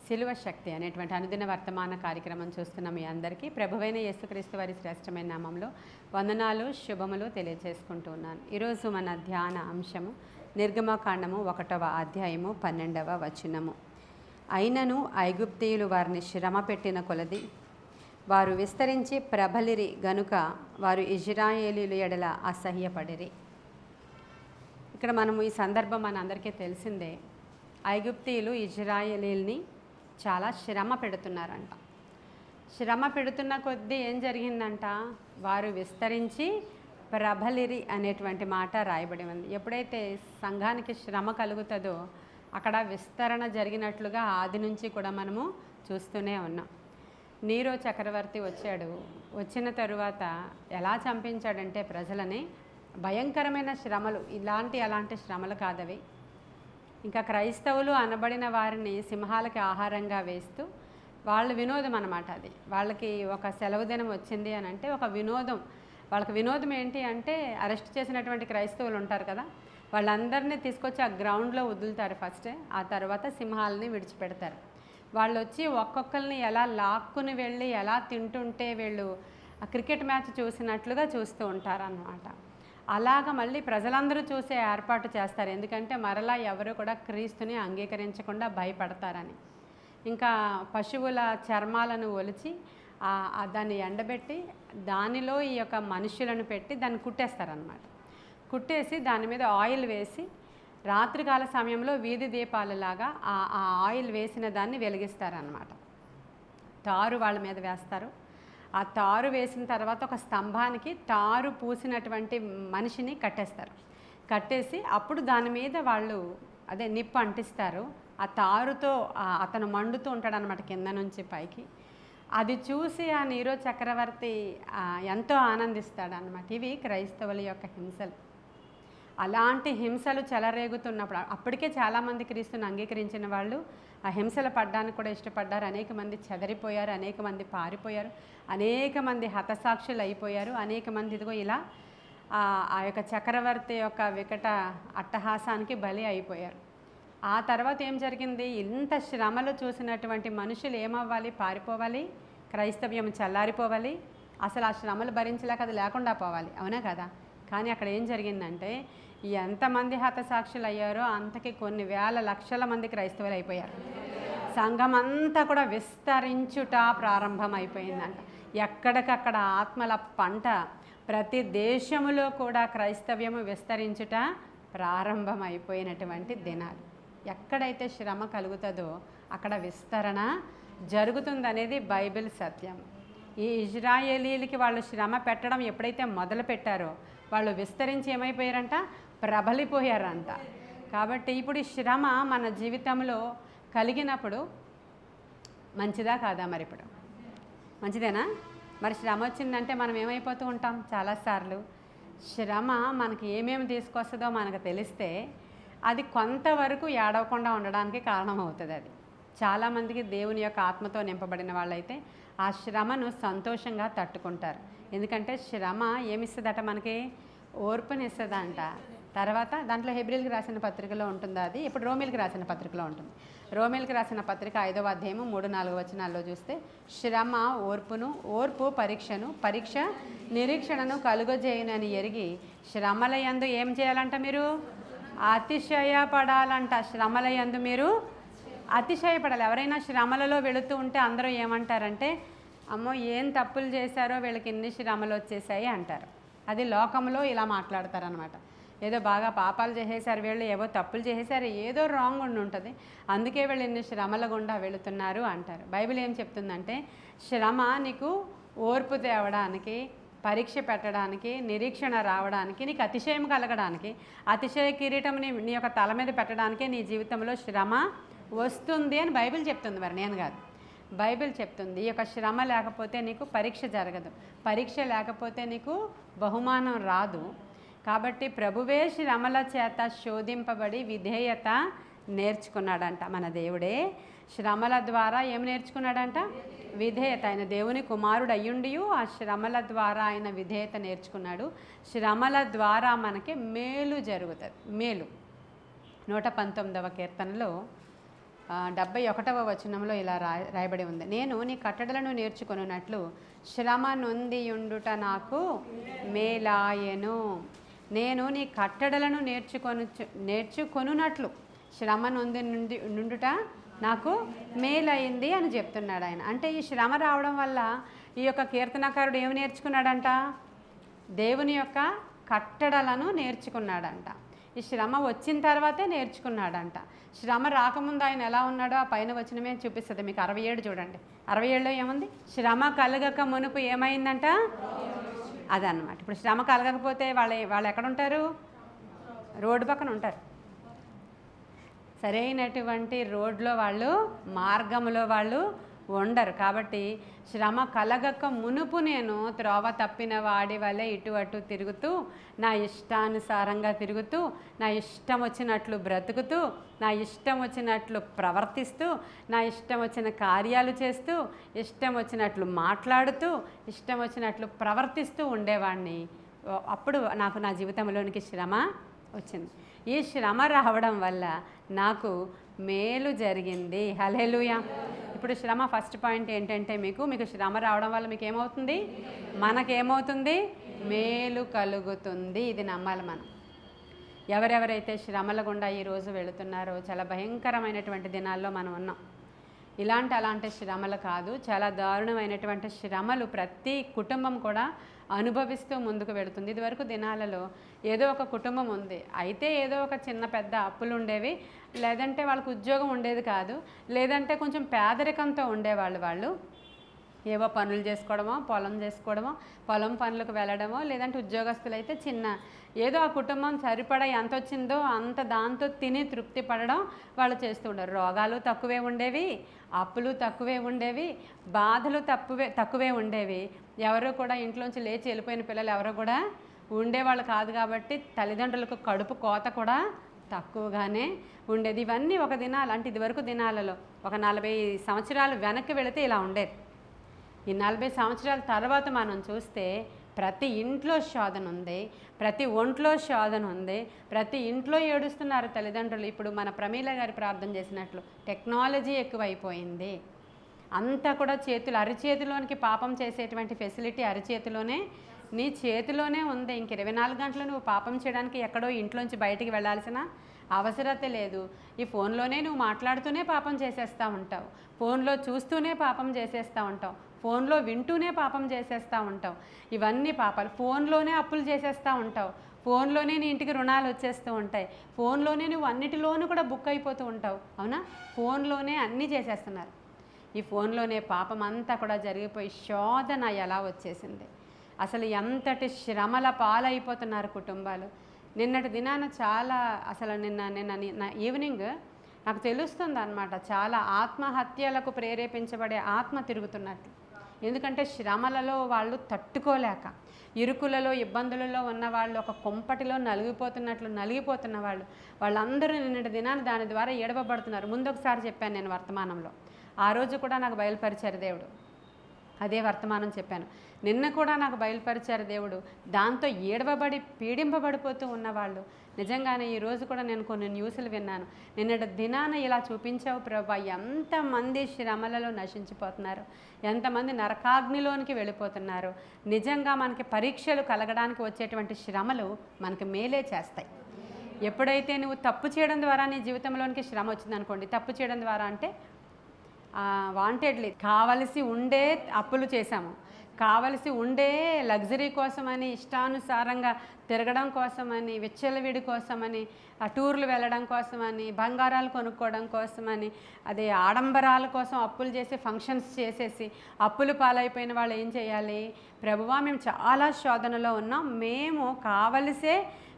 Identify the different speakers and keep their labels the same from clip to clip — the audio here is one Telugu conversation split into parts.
Speaker 1: సిలువ శక్తి అనేటువంటి అనుదిన వర్తమాన కార్యక్రమం చూస్తున్న మీ అందరికీ ప్రభువైన యేసుక్రీస్తు వారి శ్రేష్టమైన నామంలో వందనాలు శుభములు తెలియజేసుకుంటూ ఉన్నాను. ఈరోజు మన ధ్యాన అంశము నిర్గమకాండము 1వ అధ్యాయము 12వ వచనము. అయినను ఐగుప్తీయులు వారిని శ్రమ పెట్టిన కొలది వారు విస్తరించి ప్రబలిరి గనుక వారు ఇజ్రాయేలీయుల ఎడల అసహ్యపడిరి. ఇక్కడ మనము ఈ సందర్భం మనందరికీ తెలిసిందే. ఐగుప్తీయులు ఇజ్రాయేలీల్ని చాలా శ్రమ పెడుతున్నారంట. శ్రమ పెడుతున్న కొద్దీ ఏం జరిగిందంట, వారు విస్తరించి ప్రబలిరి అనేటువంటి మాట రాయబడి ఉంది. ఎప్పుడైతే సంఘానికి శ్రమ కలుగుతుందో అక్కడ విస్తరణ జరిగినట్లుగా ఆది నుంచి కూడా మనము చూస్తూనే ఉన్నాం. నీరో చక్రవర్తి వచ్చాడు. వచ్చిన తరువాత ఎలా చంపించాడంటే ప్రజలని భయంకరమైన శ్రమలు, అలాంటి శ్రమలు కాదవి. ఇంకా క్రైస్తవులు అనబడిన వారిని సింహాలకి ఆహారంగా వేస్తూ వాళ్ళ వినోదం అన్నమాట. అది వాళ్ళకి ఒక సెలవు దినం వచ్చింది అని అంటే ఒక వినోదం. వాళ్ళకి వినోదం ఏంటి అంటే అరెస్ట్ చేసినటువంటి క్రైస్తవులు ఉంటారు కదా, వాళ్ళందరినీ తీసుకొచ్చి ఆ గ్రౌండ్లో వదులుతారు ఫస్ట్. ఆ తర్వాత సింహాలని విడిచిపెడతారు. వాళ్ళు వచ్చి ఒక్కొక్కరిని ఎలా లాక్కుని వెళ్ళి ఎలా తింటుంటే వీళ్ళు క్రికెట్ మ్యాచ్ చూసినట్లుగా చూస్తూ ఉంటారన్నమాట. అలాగ మళ్ళీ ప్రజలందరూ చూసే ఏర్పాటు చేస్తారు. ఎందుకంటే మరలా ఎవరు కూడా క్రీస్తుని అంగీకరించకుండా భయపడతారని. ఇంకా పశువుల చర్మాలను ఒలిచి దాన్ని ఎండబెట్టి దానిలో ఈ యొక్క మనుషులను పెట్టి దాన్ని కుట్టేస్తారనమాట. కుట్టేసి దాని మీద ఆయిల్ వేసి రాత్రికాల సమయంలో వీధి దీపాలలాగా ఆ ఆయిల్ వేసిన దాన్ని వెలిగిస్తారనమాట. తారు వాళ్ళ మీద వేస్తారు. ఆ తారు వేసిన తర్వాత ఒక స్తంభానికి తారు పూసినటువంటి మనిషిని కట్టేస్తారు. కట్టేసి అప్పుడు దాని మీద వాళ్ళు నిప్పు అంటిస్తారు. ఆ తారుతో అతను మండుతూ ఉంటాడు అనమాట కింద నుంచి పైకి. అది చూసి ఆ నీరో చక్రవర్తి ఎంతో ఆనందిస్తాడనమాట. ఇవి క్రైస్తవుల యొక్క హింసలు. అలాంటి హింసలు చెలరేగుతున్నప్పుడు అప్పటికే చాలామంది క్రీస్తుని అంగీకరించిన వాళ్ళు ఆ హింసలు పడ్డానికి కూడా ఇష్టపడ్డారు. అనేక మంది చెదరిపోయారు, అనేక మంది పారిపోయారు, అనేక మంది హతసాక్షులు అయిపోయారు, అనేక మంది ఇదిగో ఇలా ఆ యొక్క చక్రవర్తి యొక్క వికట అట్టహాసానికి బలి అయిపోయారు. ఆ తర్వాత ఏం జరిగింది, ఇంత శ్రమలు చూసినటువంటి మనుషులు ఏమవ్వాలి, పారిపోవాలి, క్రైస్తవ్యం చల్లారిపోవాలి, అసలు ఆ శ్రమలు భరించలేక అది లేకుండా పోవాలి, అవునా కదా. కానీ అక్కడ ఏం జరిగిందంటే ఎంతమంది హతసాక్షులు అయ్యారో అంతకి కొన్ని వేల లక్షల మంది క్రైస్తవులు అయిపోయారు. సంఘం అంతా కూడా విస్తరించుట ప్రారంభం అయిపోయిందంట. ఎక్కడికక్కడ ఆత్మల పంట, ప్రతి దేశములో కూడా క్రైస్తవ్యము విస్తరించుట ప్రారంభం అయిపోయినటువంటి దినాలు. ఎక్కడైతే శ్రమ కలుగుతుందో అక్కడ విస్తరణ జరుగుతుందనేది బైబిల్ సత్యం. ఈ ఇజ్రాయేలీలకి వాళ్ళు శ్రమ పెట్టడం ఎప్పుడైతే మొదలు పెట్టారో వాళ్ళు విస్తరించి ఏమైపోయారంట, ప్రబలిపోయారంట. కాబట్టి ఇప్పుడు ఈ శ్రమ మన జీవితంలో కలిగినప్పుడు మంచిదా కాదా? మరి ఇప్పుడు మంచిదేనా? మరి శ్రమ వచ్చిందంటే మనం ఏమైపోతూ ఉంటాం చాలాసార్లు. శ్రమ మనకి ఏమేమి తీసుకొస్తుందో మనకు తెలిస్తే అది కొంతవరకు ఏడవకుండా ఉండడానికి కారణమవుతుంది. అది చాలామందికి దేవుని యొక్క ఆత్మతో నింపబడిన వాళ్ళైతే ఆ శ్రమను సంతోషంగా తట్టుకుంటారు. ఎందుకంటే శ్రమ ఏమిస్తుందట, మనకి ఓర్పునిస్తుందంట. తర్వాత దాంట్లో హెబ్రీలకు రాసిన పత్రికలో ఉంటుంది, అది ఇప్పుడు రోమిలకు రాసిన పత్రికలో ఉంటుంది. రోమిలకు రాసిన పత్రిక 5వ అధ్యాయము 3-4 వచనాల్లో చూస్తే శ్రమ ఓర్పును, ఓర్పు పరీక్షను, పరీక్ష నిరీక్షణను కలుగజేయునని ఎరిగి శ్రమల యందు ఏం చేయాలంట, మీరు అతిశయపడాలంట. శ్రమల యందు మీరు అతిశయపడాలి. ఎవరైనా శ్రమలలో వెళుతూ ఉంటే అందరూ ఏమంటారంటే, అమ్మో ఏం తప్పులు చేశారో వీళ్ళకి ఇన్ని శ్రమలు వచ్చేసాయి అంటారు. అది లోకంలో ఇలా మాట్లాడతారనమాట. ఏదో బాగా పాపాలు చేసేసారు వీళ్ళు, ఏవో తప్పులు చేసేసారు, ఏదో రాంగ్ ఉండి ఉంటుంది, అందుకే వీళ్ళు ఇన్ని శ్రమల గుండా వెళుతున్నారు అంటారు. బైబిల్ ఏం చెప్తుందంటే శ్రమ నీకు ఓర్పు తేవడానికి, పరీక్ష పెట్టడానికి, నిరీక్షణ రావడానికి, నీకు అతిశయం కలగడానికి, అతిశయ కిరీటం నీ యొక్క తల మీద పెట్టడానికి నీ జీవితంలో శ్రమ వస్తుంది అని బైబిల్ చెప్తుంది. మరి నేను కాదు, బైబిల్ చెప్తుంది. ఈ యొక్క శ్రమ లేకపోతే నీకు పరీక్ష జరగదు, పరీక్ష లేకపోతే నీకు బహుమానం రాదు. కాబట్టి ప్రభువే శ్రమల చేత శోధింపబడి విధేయత నేర్చుకున్నాడంట. మన దేవుడే శ్రమల ద్వారా ఏం నేర్చుకున్నాడంట, విధేయత. ఆయన దేవుని కుమారుడు అయ్యుండి ఆ శ్రమల ద్వారా ఆయన విధేయత నేర్చుకున్నాడు. శ్రమల ద్వారా మనకి మేలు జరుగుతుంది. మేలు 119వ కీర్తనలో 71వ వచనంలో ఇలా రాయబడి ఉంది, నేను నీ కట్టడలను నేర్చుకొనున్నట్లు శ్రమ నొందియుండుట నాకు మేలాయెను. నేను నీ కట్టడలను నేర్చుకొనున్నట్లు శ్రమ నుండుట నాకు మేలైంది అని చెప్తున్నాడు ఆయన. అంటే ఈ శ్రమ రావడం వల్ల ఈ యొక్క కీర్తనకారుడు ఏమి నేర్చుకున్నాడంట? దేవుని యొక్క కట్టడలను నేర్చుకున్నాడంట. ఈ శ్రమ వచ్చిన తర్వాతే నేర్చుకున్నాడంట. శ్రమ రాకముందు ఆయన ఎలా ఉన్నాడో ఆ పైన వచనమే చూపిస్తుంది మీకు. 67 చూడండి. 67లో ఏముంది? శ్రమ కలగక మునుపు ఏమైందంట? అదన్నమాట. ఇప్పుడు శ్రమ కలగకపోతే వాళ్ళు ఎక్కడ ఉంటారు? రోడ్డు పక్కన ఉంటారు. సరైనటువంటి రోడ్లో వాళ్ళు, మార్గంలో వాళ్ళు ఉండరు. కాబట్టి శ్రమ కలగక మునుపు నేను త్రోవ తప్పిన వాడి వల్లే ఇటు అటు తిరుగుతూ, నా ఇష్టానుసారంగా తిరుగుతూ, నా ఇష్టం వచ్చినట్లు బ్రతుకుతూ, నా ఇష్టం వచ్చినట్లు ప్రవర్తిస్తూ, నా ఇష్టం వచ్చిన కార్యాలు చేస్తూ, ఇష్టం వచ్చినట్లు మాట్లాడుతూ, ఇష్టం వచ్చినట్లు ప్రవర్తిస్తూ ఉండేవాడిని. అప్పుడు నాకు నా జీవితంలోనికి శ్రమ వచ్చింది. ఈ శ్రమ రావడం వల్ల నాకు మేలు జరిగింది. హల్లెలూయా. ఇప్పుడు శ్రమ ఫస్ట్ పాయింట్ ఏంటంటే మీకు శ్రమ రావడం వల్ల మీకు ఏమవుతుంది? మనకేమవుతుంది? మేలు కలుగుతుంది. ఇది నమ్మాలి మనం. ఎవరెవరైతే శ్రమల గుండా ఈరోజు వెళుతున్నారో, చాలా భయంకరమైనటువంటి దినాల్లో మనం ఉన్నాం. అలాంటి శ్రమలు కాదు, చాలా దారుణమైనటువంటి శ్రమలు ప్రతి కుటుంబం కూడా అనుభవిస్తూ ముందుకు వెళుతుంది. ఇదివరకు దినాలలో ఏదో ఒక కుటుంబం ఉంది, అయితే ఏదో ఒక చిన్న పెద్ద అప్పులు ఉండేవి, లేదంటే వాళ్ళకు ఉద్యోగం ఉండేది కాదు, లేదంటే కొంచెం పేదరికంతో ఉండేవాళ్ళు. వాళ్ళు ఏవో పనులు చేసుకోవడమో, పొలం పనులకు వెళ్ళడమో, లేదంటే ఉద్యోగస్తులు అయితే చిన్న ఏదో ఆ కుటుంబం సరిపడా ఎంత వచ్చిందో అంత దాంతో తిని తృప్తి పడడం వాళ్ళు చేస్తూ ఉండరు. రోగాలు తక్కువే ఉండేవి, అప్పులు తక్కువే ఉండేవి, బాధలు తక్కువే ఉండేవి. ఎవరు కూడా ఇంట్లోంచి లేచి వెళ్ళిపోయిన పిల్లలు ఎవరు కూడా ఉండేవాళ్ళు కాదు. కాబట్టి తల్లిదండ్రులకు కడుపు కోత కూడా తక్కువగానే ఉండేది. ఇవన్నీ ఒక దినాలు అంటే ఇదివరకు దినాలలో ఒక 40 సంవత్సరాలు వెనక్కి వెళితే ఇలా ఉండేది. ఈ 40 సంవత్సరాల తర్వాత మనం చూస్తే ప్రతి ఇంట్లో శోధన ఉంది, ప్రతి ఒంట్లో శోధన ఉంది, ప్రతి ఇంట్లో ఏడుస్తున్నారు తల్లిదండ్రులు. ఇప్పుడు మన ప్రమీల గారి ప్రార్థన చేసినట్లు టెక్నాలజీ ఎక్కువైపోయింది. అంతా కూడా అరిచేతిలోనికి పాపం చేసేటువంటి ఫెసిలిటీ అరిచేతిలోనే, నీ చేతిలోనే ఉంది. ఇంక 24 గంటలు నువ్వు పాపం చేయడానికి ఎక్కడో ఇంట్లోంచి బయటికి వెళ్ళాల్సిన అవసరత లేదు. ఈ ఫోన్లోనే నువ్వు మాట్లాడుతూనే పాపం చేసేస్తూ ఉంటావు, ఫోన్లో చూస్తూనే పాపం చేసేస్తూ ఉంటావు, ఫోన్లో వింటూనే పాపం చేసేస్తూ ఉంటావు. ఇవన్నీ పాపాలు. ఫోన్లోనే అప్పులు చేసేస్తూ ఉంటావు, ఫోన్లోనే నీ ఇంటికి రుణాలు వచ్చేస్తూ ఉంటాయి, ఫోన్లోనే నువ్వు అన్నిటిలోనూ కూడా బుక్ అయిపోతూ ఉంటావు. అవునా? ఫోన్లోనే అన్నీ చేసేస్తున్నారు. ఈ ఫోన్లోనే పాపం అంతా కూడా జరిగిపోయి శోధన ఎలా వచ్చేసింది. అసలు ఎంతటి శ్రమల పాలైపోతున్నారు కుటుంబాలు. నిన్నటి దినాన చాలా నిన్న ఈవినింగ్ నాకు తెలుస్తుంది అన్నమాట, చాలా ఆత్మహత్యలకు ప్రేరేపించబడే ఆత్మ తిరుగుతున్నట్లు. ఎందుకంటే శ్రమలలో వాళ్ళు తట్టుకోలేక, ఇరుకులలో ఇబ్బందులలో ఉన్న వాళ్ళు ఒక కొంపటిలో నలిగిపోతున్న వాళ్ళందరూ నిన్నటి దినాన దాని ద్వారా ఏడవబడుతున్నారు. ముందొకసారి చెప్పాను నేను వర్తమానంలో, ఆ రోజు కూడా నాకు బయలుపరిచారు దేవుడు, అదే వర్తమానం చెప్పాను. నిన్న కూడా నాకు బయలుపరిచారు దేవుడు. దాంతో ఏడవబడి పీడింపబడిపోతూ ఉన్నవాళ్ళు. నిజంగానే ఈరోజు కూడా నేను కొన్ని న్యూస్లు విన్నాను. నిన్నటి దినాన ఇలా చూపించావు ప్రభా, ఎంతమంది శ్రమలలో నశించిపోతున్నారు, ఎంతమంది నరకాగ్నిలోనికి వెళ్ళిపోతున్నారు. నిజంగా మనకి పరీక్షలు కలగడానికి వచ్చేటువంటి శ్రమలు మనకి మేలే చేస్తాయి. ఎప్పుడైతే నువ్వు తప్పు చేయడం ద్వారా నీ జీవితంలోనికి శ్రమ వచ్చిందనుకోండి, తప్పు చేయడం ద్వారా అంటే వాంటెడ్లీ కావలసి ఉండే అప్పులు చేశాము, కావలసి ఉండే లగ్జరీ కోసమని, ఇష్టానుసారంగా తిరగడం కోసమని, విచ్చలవిడి కోసమని, టూర్లు వెళ్ళడం కోసమని, బంగారాలు కొనుక్కోవడం కోసమని, అదే ఆడంబరాల కోసం అప్పులు చేసి ఫంక్షన్స్ చేసేసి అప్పులు పాలైపోయిన వాళ్ళు ఏం చేయాలి? ప్రభువా, మేము చాలా శోధనలో ఉన్నాం,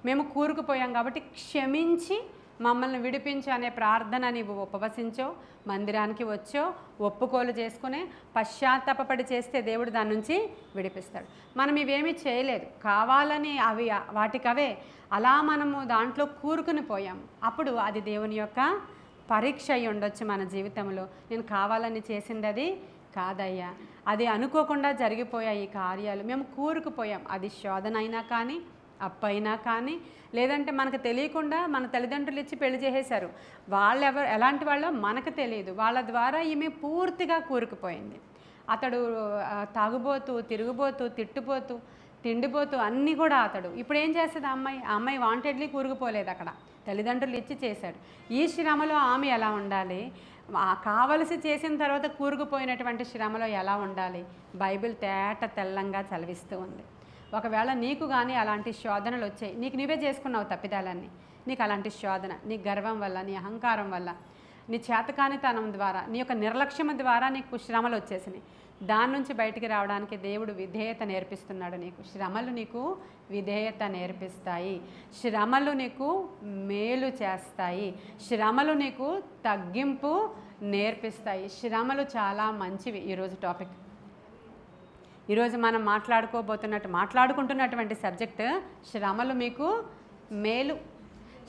Speaker 1: మేము కూరుకుపోయాం కాబట్టి క్షమించి మమ్మల్ని విడిపించు అనే ప్రార్థన నీవు ఉపవసించో, మందిరానికి వచ్చో, ఒప్పుకోలు చేసుకునే పశ్చాత్తాపడి చేస్తే దేవుడు దాని నుంచి విడిపిస్తాడు. మనం ఇవేమీ చేయలేదు, కావాలని వాటికవే అలా మనము దాంట్లో కూరుకుని పోయాము. అప్పుడు అది దేవుని యొక్క పరీక్ష అయి ఉండొచ్చు మన జీవితంలో. నేను కావాలని చేసింది అది కాదయ్యా, అది అనుకోకుండా జరిగిపోయాయి ఈ కార్యాలు, మేము కూరుకుపోయాం. అది శోధన అయినా కానీ, అప్పైనా కానీ, లేదంటే మనకు తెలియకుండా మన తల్లిదండ్రులు ఇచ్చి పెళ్లి చేసేశారు. వాళ్ళు ఎలాంటి వాళ్ళో మనకు తెలియదు. వాళ్ళ ద్వారా ఈమె పూర్తిగా కూరుకుపోయింది. అతడు తాగుబోతూ, తిరుగుబోతూ, తిట్టుబోతూ, తిండిపోతూ అన్నీ కూడా అతడు. ఇప్పుడు ఏం చేస్తుంది ఆ అమ్మాయి వాంటెడ్లీ కూరుకుపోలేదు అక్కడ, తల్లిదండ్రులు ఇచ్చి చేశాడు. ఈ శ్రమలో ఆమె ఎలా ఉండాలి, కావలసి చేసిన తర్వాత కూరుకుపోయినటువంటి శ్రమలో ఎలా ఉండాలి, బైబిల్ తెల్లంగా చదివిస్తూ ఉంది. ఒకవేళ నీకు కానీ అలాంటి శోధనలు వచ్చాయి, నీకు నువ్వే చేసుకున్నావు తప్పిదాలన్నీ, నీకు అలాంటి శోధన నీ గర్వం వల్ల, నీ అహంకారం వల్ల, నీ చేతకానితనం ద్వారా, నీ యొక్క నిర్లక్ష్యం ద్వారా నీకు శ్రమలు వచ్చేసినాయి. దాని నుంచి బయటికి రావడానికి దేవుడు విధేయత నేర్పిస్తున్నాడు. శ్రమలు నీకు విధేయత నేర్పిస్తాయి, శ్రమలు నీకు మేలు చేస్తాయి, శ్రమలు నీకు తగ్గింపు నేర్పిస్తాయి. శ్రమలు చాలా మంచివి. ఈరోజు మనం మాట్లాడుకుంటున్నటువంటి సబ్జెక్ట్ శ్రమలు మీకు మేలు,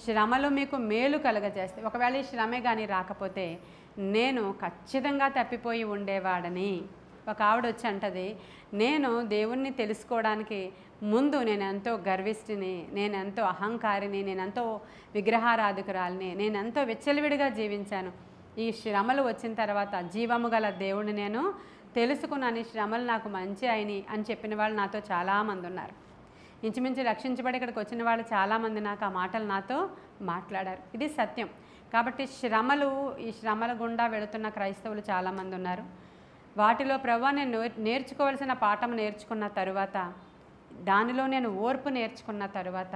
Speaker 1: శ్రమలు మీకు మేలు కలుగజేస్తాయి. ఒకవేళ ఈ శ్రమే కానీ రాకపోతే నేను ఖచ్చితంగా తప్పిపోయి ఉండేవాడని ఒక ఆవిడ వచ్చి అంటది, నేను దేవుణ్ణి తెలుసుకోవడానికి ముందు నేను ఎంతో గర్విష్ఠిని, నేను ఎంతో అహంకారిని, నేను ఎంతో విగ్రహారాధికురాలిని, నేను ఎంతో విచ్చలవిడిగా జీవించాను. ఈ శ్రమలు వచ్చిన తర్వాత జీవము గల దేవుణ్ణి నేను తెలుసుకున్నాను, ఈ శ్రమలు నాకు మంచి అయినాయి అని చెప్పిన వాళ్ళు నాతో చాలామంది ఉన్నారు. ఇంచుమించు రక్షించబడి ఇక్కడికి వచ్చిన వాళ్ళు చాలామంది నాకు ఆ మాటలు నాతో మాట్లాడారు. ఇది సత్యం. కాబట్టి ఈ శ్రమల గుండా వెళుతున్న క్రైస్తవులు చాలామంది ఉన్నారు. వాటిలో ప్రభువా నేను నేర్చుకోవాల్సిన పాఠం నేర్చుకున్న తరువాత, దానిలో నేను ఓర్పు నేర్చుకున్న తరువాత,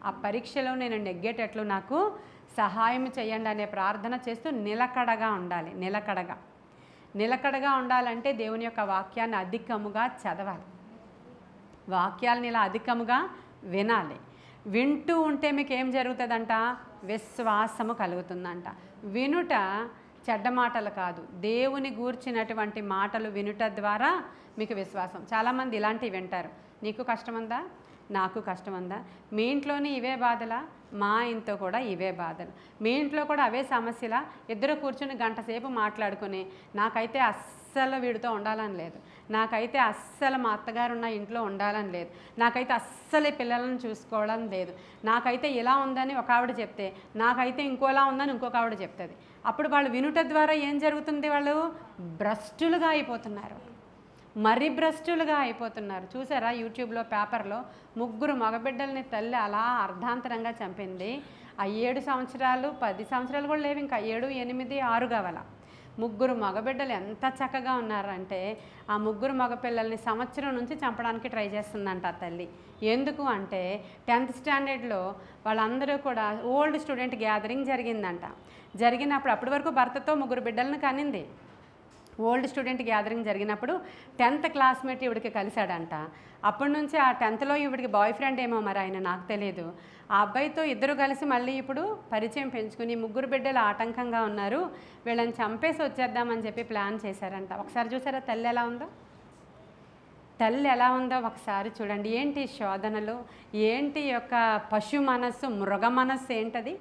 Speaker 1: ఆ పరీక్షలో నేను నెగ్గేటట్లు నాకు సహాయం చేయండి అనే ప్రార్థన చేస్తూ నిలకడగా ఉండాలి. నిలకడగా ఉండాలంటే దేవుని యొక్క వాక్యాన్ని అధికముగా చదవాలి, వాక్యాలను ఇలా అధికముగా వినాలి. వింటూ ఉంటే మీకు ఏం జరుగుతుందంట, విశ్వాసము కలుగుతుందంట. వినుట చెడ్డ మాటలు కాదు, దేవుని గూర్చినటువంటి మాటలు వినుట ద్వారా మీకు విశ్వాసం. చాలామంది ఇలాంటివి వింటారు. నీకు కష్టముందా, నాకు కష్టముందా, మీ ఇంట్లోని ఇవే బాధలా, మా ఇంట్లో కూడా ఇవే బాధలు, మీ ఇంట్లో కూడా అవే సమస్యలా, ఇద్దరు కూర్చుని గంట సేపు మాట్లాడుకుని నాకైతే అస్సలు వీడితో ఉండాలని లేదు, నాకైతే అస్సలు మా అత్తగారు ఉన్న ఇంట్లో ఉండాలని లేదు, నాకైతే అస్సలు పిల్లలను చూసుకోవడం లేదు, నాకైతే ఇలా ఉందని ఒక ఆవిడ చెప్తే నాకైతే ఇంకోలా ఉందని ఇంకొక ఆవిడ చెప్తుంది. అప్పుడు వాళ్ళు వినుట ద్వారా ఏం జరుగుతుంది, వాళ్ళు భ్రష్టులుగా అయిపోతున్నారు, మరీ భ్రష్టులుగా అయిపోతున్నారు. చూసారా యూట్యూబ్లో, పేపర్లో 3 మగబిడ్డల్ని తల్లి అలా అర్ధాంతరంగా చంపింది. ఆ 7 సంవత్సరాలు 10 సంవత్సరాలు కూడా లేవు, ఇంకా 7, 8, 6 కావాల. 3 మగబిడ్డలు ఎంత చక్కగా ఉన్నారంటే ఆ 3 మగపిల్లల్ని సంవత్సరం నుంచి చంపడానికి ట్రై చేస్తుందంట ఆ తల్లి. ఎందుకు అంటే 10th స్టాండర్డ్లో వాళ్ళందరూ కూడా ఓల్డ్ స్టూడెంట్ గ్యాదరింగ్ జరిగిందంట. జరిగినప్పుడు అప్పటి వరకు భర్తతో 3 బిడ్డలను కనింది. ఓల్డ్ స్టూడెంట్ గ్యాదరింగ్ జరిగినప్పుడు 10th క్లాస్మేట్ ఈవిడికి కలిశాడంట. అప్పటి నుంచి ఆ 10thలో ఈవిడికి బాయ్ ఫ్రెండ్ ఏమో మరి ఆయన నాకు తెలియదు. ఆ అబ్బాయితో ఇద్దరు కలిసి మళ్ళీ ఇప్పుడు పరిచయం పెంచుకుని 3 బిడ్డలు ఆటంకంగా ఉన్నారు, వీళ్ళని చంపేసి వచ్చేద్దామని చెప్పి ప్లాన్ చేశారంట. ఒకసారి చూసారా తల్లి ఎలా ఉందో ఒకసారి చూడండి. ఏంటి శోధనలు, ఏంటి యొక్క పశు మనస్సు, మృగ మనస్సు ఏంటది.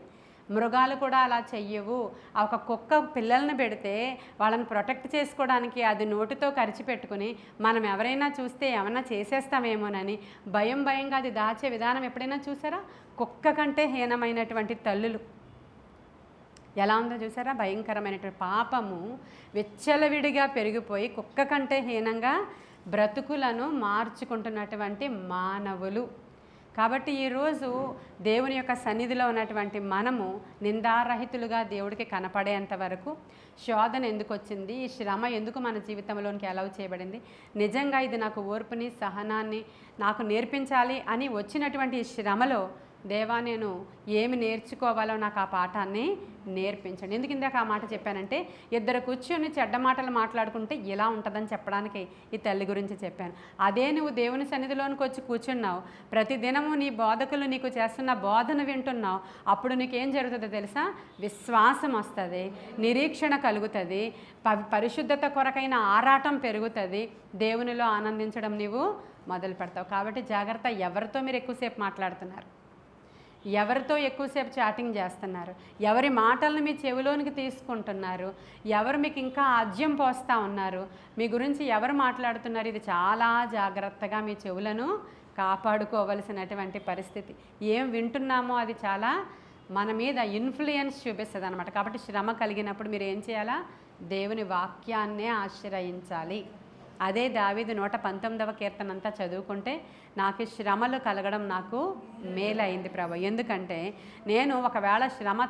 Speaker 1: మృగాలు కూడా అలా చెయ్యవు. ఒక కుక్క పిల్లల్ని పెడితే వాళ్ళని ప్రొటెక్ట్ చేసుకోవడానికి అది నోటితో కరిచి పెట్టుకుని మనం ఎవరైనా చూస్తే ఏమన్నా చేసేస్తామేమోనని భయంగా అది దాచే విధానం ఎప్పుడైనా చూసారా? కుక్క కంటే హీనమైనటువంటి తల్లులు ఎలా ఉందో చూసారా? భయంకరమైనటువంటి పాపము విచ్చలవిడిగా పెరిగిపోయి కుక్క కంటే హీనంగా బ్రతుకులను మార్చుకుంటున్నటువంటి మానవులు. కాబట్టి ఈరోజు దేవుని యొక్క సన్నిధిలో ఉన్నటువంటి మనము నిందారహితులుగా దేవుడికి కనపడేంత వరకు శోధన ఎందుకు వచ్చింది, ఈ శ్రమ ఎందుకు మన జీవితంలోనికి అలౌ చేయబడింది, నిజంగా ఇది నాకు ఓర్పుని సహనాన్ని నాకు నేర్పించాలి అని వచ్చినటువంటి ఈ శ్రమలో దేవా నేను ఏమి నేర్చుకోవాలో నాకు ఆ పాఠాన్ని నేర్పించండి. ఎందుకు ఇందాక ఆ మాట చెప్పానంటే ఇద్దరు కూర్చొని చెడ్డ మాటలు మాట్లాడుకుంటే ఇలా ఉంటుందని చెప్పడానికి ఈ తల్లి గురించి చెప్పాను. అదే నువ్వు దేవుని సన్నిధిలోనికి వచ్చి కూర్చున్నావు, ప్రతిదినము నీ బోధకులు నీకు చేస్తున్న బోధన వింటున్నావు, అప్పుడు నీకేం జరుగుతుందో తెలుసా? విశ్వాసం వస్తుంది, నిరీక్షణ కలుగుతుంది, పరిశుద్ధత కొరకైన ఆరాటం పెరుగుతుంది, దేవునిలో ఆనందించడం నీవు మొదలు పెడతావు. కాబట్టి జాగ్రత్త. ఎవరితో మీరు ఎక్కువసేపు మాట్లాడుతున్నారు, ఎవరితో ఎక్కువసేపు చాటింగ్ చేస్తున్నారు, ఎవరి మాటలను మీ చెవిలోనికి తీసుకుంటున్నారు, ఎవరు మీకు ఇంకా ఆజ్యం పోస్తూ ఉన్నారు, మీ గురించి ఎవరు మాట్లాడుతున్నారు, ఇది చాలా జాగ్రత్తగా మీ చెవులను కాపాడుకోవలసినటువంటి పరిస్థితి. ఏం వింటున్నామో అది చాలా మన మీద ఇన్ఫ్లుయెన్స్ చూపిస్తుంది అనమాట. కాబట్టి శ్రమ కలిగినప్పుడు మీరు ఏం చేయాలా? దేవుని వాక్యాన్నే ఆశ్రయించాలి. అదే దావీదు 119వ కీర్తన అంతా చదువుకుంటే, నాకు శ్రమలు కలగడం నాకు మేలైంది ప్రభు. ఎందుకంటే నేను ఒకవేళ శ్రమ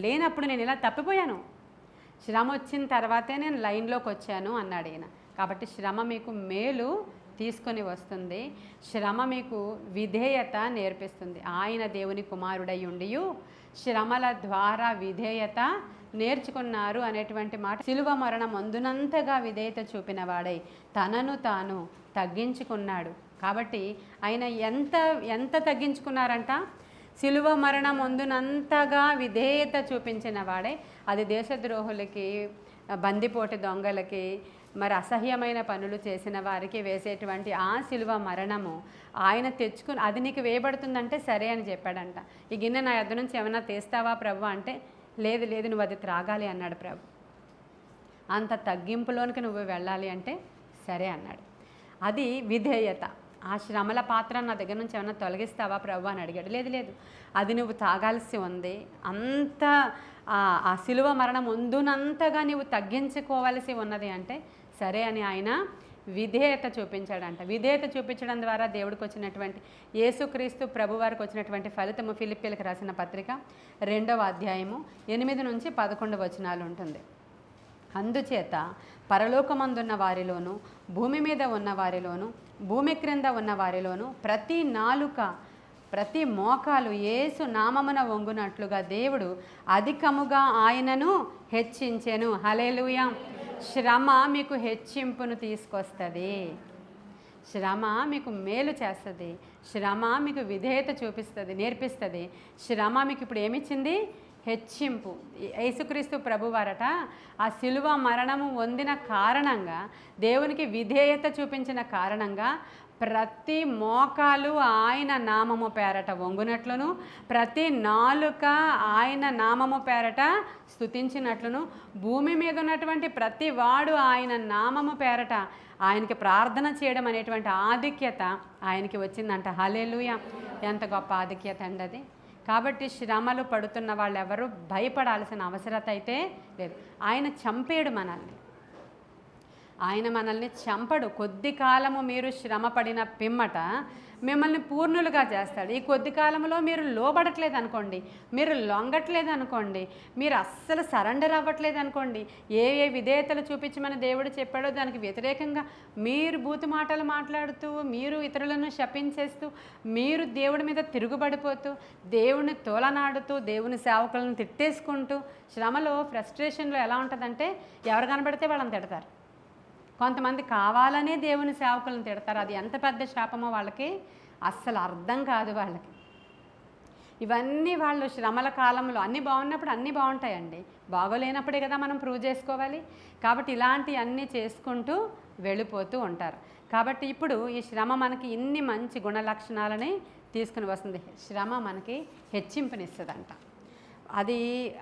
Speaker 1: లేనప్పుడు నేను ఇలా తప్పిపోయాను, శ్రమ వచ్చిన తర్వాతే నేను లైన్లోకి వచ్చాను అన్నాడు ఈయన. కాబట్టి శ్రమ మీకు మేలు తీసుకొని వస్తుంది. శ్రమ మీకు విధేయత నేర్పిస్తుంది. ఆయన దేవుని కుమారుడై ఉండి శ్రమల ద్వారా విధేయత నేర్చుకున్నారు అనేటువంటి మాట. శిలువ మరణం అందునంతగా విధేయత చూపిన వాడై తనను తాను తగ్గించుకున్నాడు. కాబట్టి ఆయన ఎంత తగ్గించుకున్నారంట? శిలువ మరణం అందునంతగా విధేయత చూపించిన వాడే. అది దేశద్రోహులకి, బందిపోటు దొంగలకి, మరి అసహ్యమైన పనులు చేసిన వారికి వేసేటువంటి ఆ శిలువ మరణము ఆయన తెచ్చుకుని అది నీకు వేయబడుతుందంటే సరే అని చెప్పాడంట. ఈ గిన్నె నా యొద్ద నుంచి ఏమైనా తీస్తావా ప్రభు అంటే, లేదు లేదు నువ్వు అది త్రాగాలి అన్నాడు ప్రభు. అంత తగ్గింపులోనికి నువ్వు వెళ్ళాలి అంటే సరే అన్నాడు. అది విధేయత. ఆ శ్రమల పాత్ర నా దగ్గర నుంచి ఏమైనా తొలగిస్తావా ప్రభు అని అడిగాడు. లేదు లేదు అది నువ్వు తాగాల్సి ఉంది, అంత ఆ శిలువ మరణం ముందునంతగా నువ్వు తగ్గించుకోవాల్సి ఉన్నది అంటే సరే అని ఆయన విధేయత చూపించాడంట. విధేయత చూపించడం ద్వారా దేవుడికి వచ్చినటువంటి, యేసుక్రీస్తు ప్రభు వారికి వచ్చినటువంటి ఫలితము ఫిలిప్పీలకు రాసిన పత్రిక 2వ అధ్యాయము 8 నుంచి 11 వచనాలు ఉంటుంది. అందుచేత పరలోకమందున్న వారిలోను, భూమి మీద ఉన్న వారిలోను, భూమి క్రింద ఉన్న వారిలోను ప్రతి నాలుక, ప్రతి మోకాలు యేసు నామమున వంగునట్లుగా దేవుడు అధికముగా ఆయనను హెచ్చించెను. హల్లెలూయా. శ్రమ మీకు హెచ్చింపును తీసుకొస్తుంది. శ్రమ మీకు మేలు చేస్తుంది. శ్రమ మీకు విధేయత చూపిస్తుంది, నేర్పిస్తుంది. శ్రమ మీకు ఇప్పుడు ఏమిచ్చింది? హెచ్చింపు. యేసుక్రీస్తు ప్రభువారట ఆ శిలువ మరణము పొందిన కారణంగా, దేవునికి విధేయత చూపించిన కారణంగా ప్రతి మోకాలు ఆయన నామము పేరట వంగునట్లును, ప్రతి నాలుక ఆయన నామము పేరట స్తుతించినట్లును, భూమి మీద ఉన్నటువంటి ప్రతి వాడు ఆయన నామము పేరట ఆయనకి ప్రార్థన చేయడం అనేటువంటి ఆధిక్యత ఆయనకి వచ్చిందంట. హల్లెలూయా. ఎంత గొప్ప ఆధిక్యత అండి అది. కాబట్టి శ్రమలు పడుతున్న వాళ్ళు ఎవరు భయపడాల్సిన అవసరత అయితే లేదు. ఆయన చంపేడు మనల్ని, ఆయన మనల్ని చంపడు. కొద్ది కాలము మీరు శ్రమ పడిన పిమ్మట మిమ్మల్ని పూర్ణులుగా చేస్తాడు. ఈ కొద్ది కాలంలో మీరు లోబడట్లేదు అనుకోండి, మీరు లొంగట్లేదు అనుకోండి, మీరు అస్సలు సరెండర్ అవ్వట్లేదు అనుకోండి, ఏ విధేయతలు చూపించమని దేవుడు చెప్పాడో దానికి వ్యతిరేకంగా మీరు బూతు మాటలు మాట్లాడుతూ, మీరు ఇతరులను శపించేస్తూ, మీరు దేవుడి మీద తిరుగుబడిపోతూ, దేవుడిని తోలనాడుతూ, దేవుని సేవకులను తిట్టేసుకుంటూ, శ్రమలో ఫ్రస్ట్రేషన్లో ఎలా ఉంటుందంటే ఎవరు కనబడితే వాళ్ళని తిడతారు. కొంతమంది కావాలనే దేవుని సేవకులను తిడతారు. అది ఎంత పెద్ద శాపమో వాళ్ళకి అస్సలు అర్థం కాదు వాళ్ళకి. ఇవన్నీ వాళ్ళు శ్రమల కాలంలో అన్నీ బాగున్నప్పుడు అన్నీ బాగుంటాయండి, బాగోలేనప్పుడే కదా మనం ప్రూవ్ చేసుకోవాలి. కాబట్టి ఇలాంటి అన్నీ చేసుకుంటూ వెళ్ళిపోతూ ఉంటారు. కాబట్టి ఇప్పుడు ఈ శ్రమ మనకి ఇన్ని మంచి గుణ లక్షణాలని తీసుకుని వస్తుంది. శ్రమ మనకి హెచ్చింపునిస్తుందంట. అది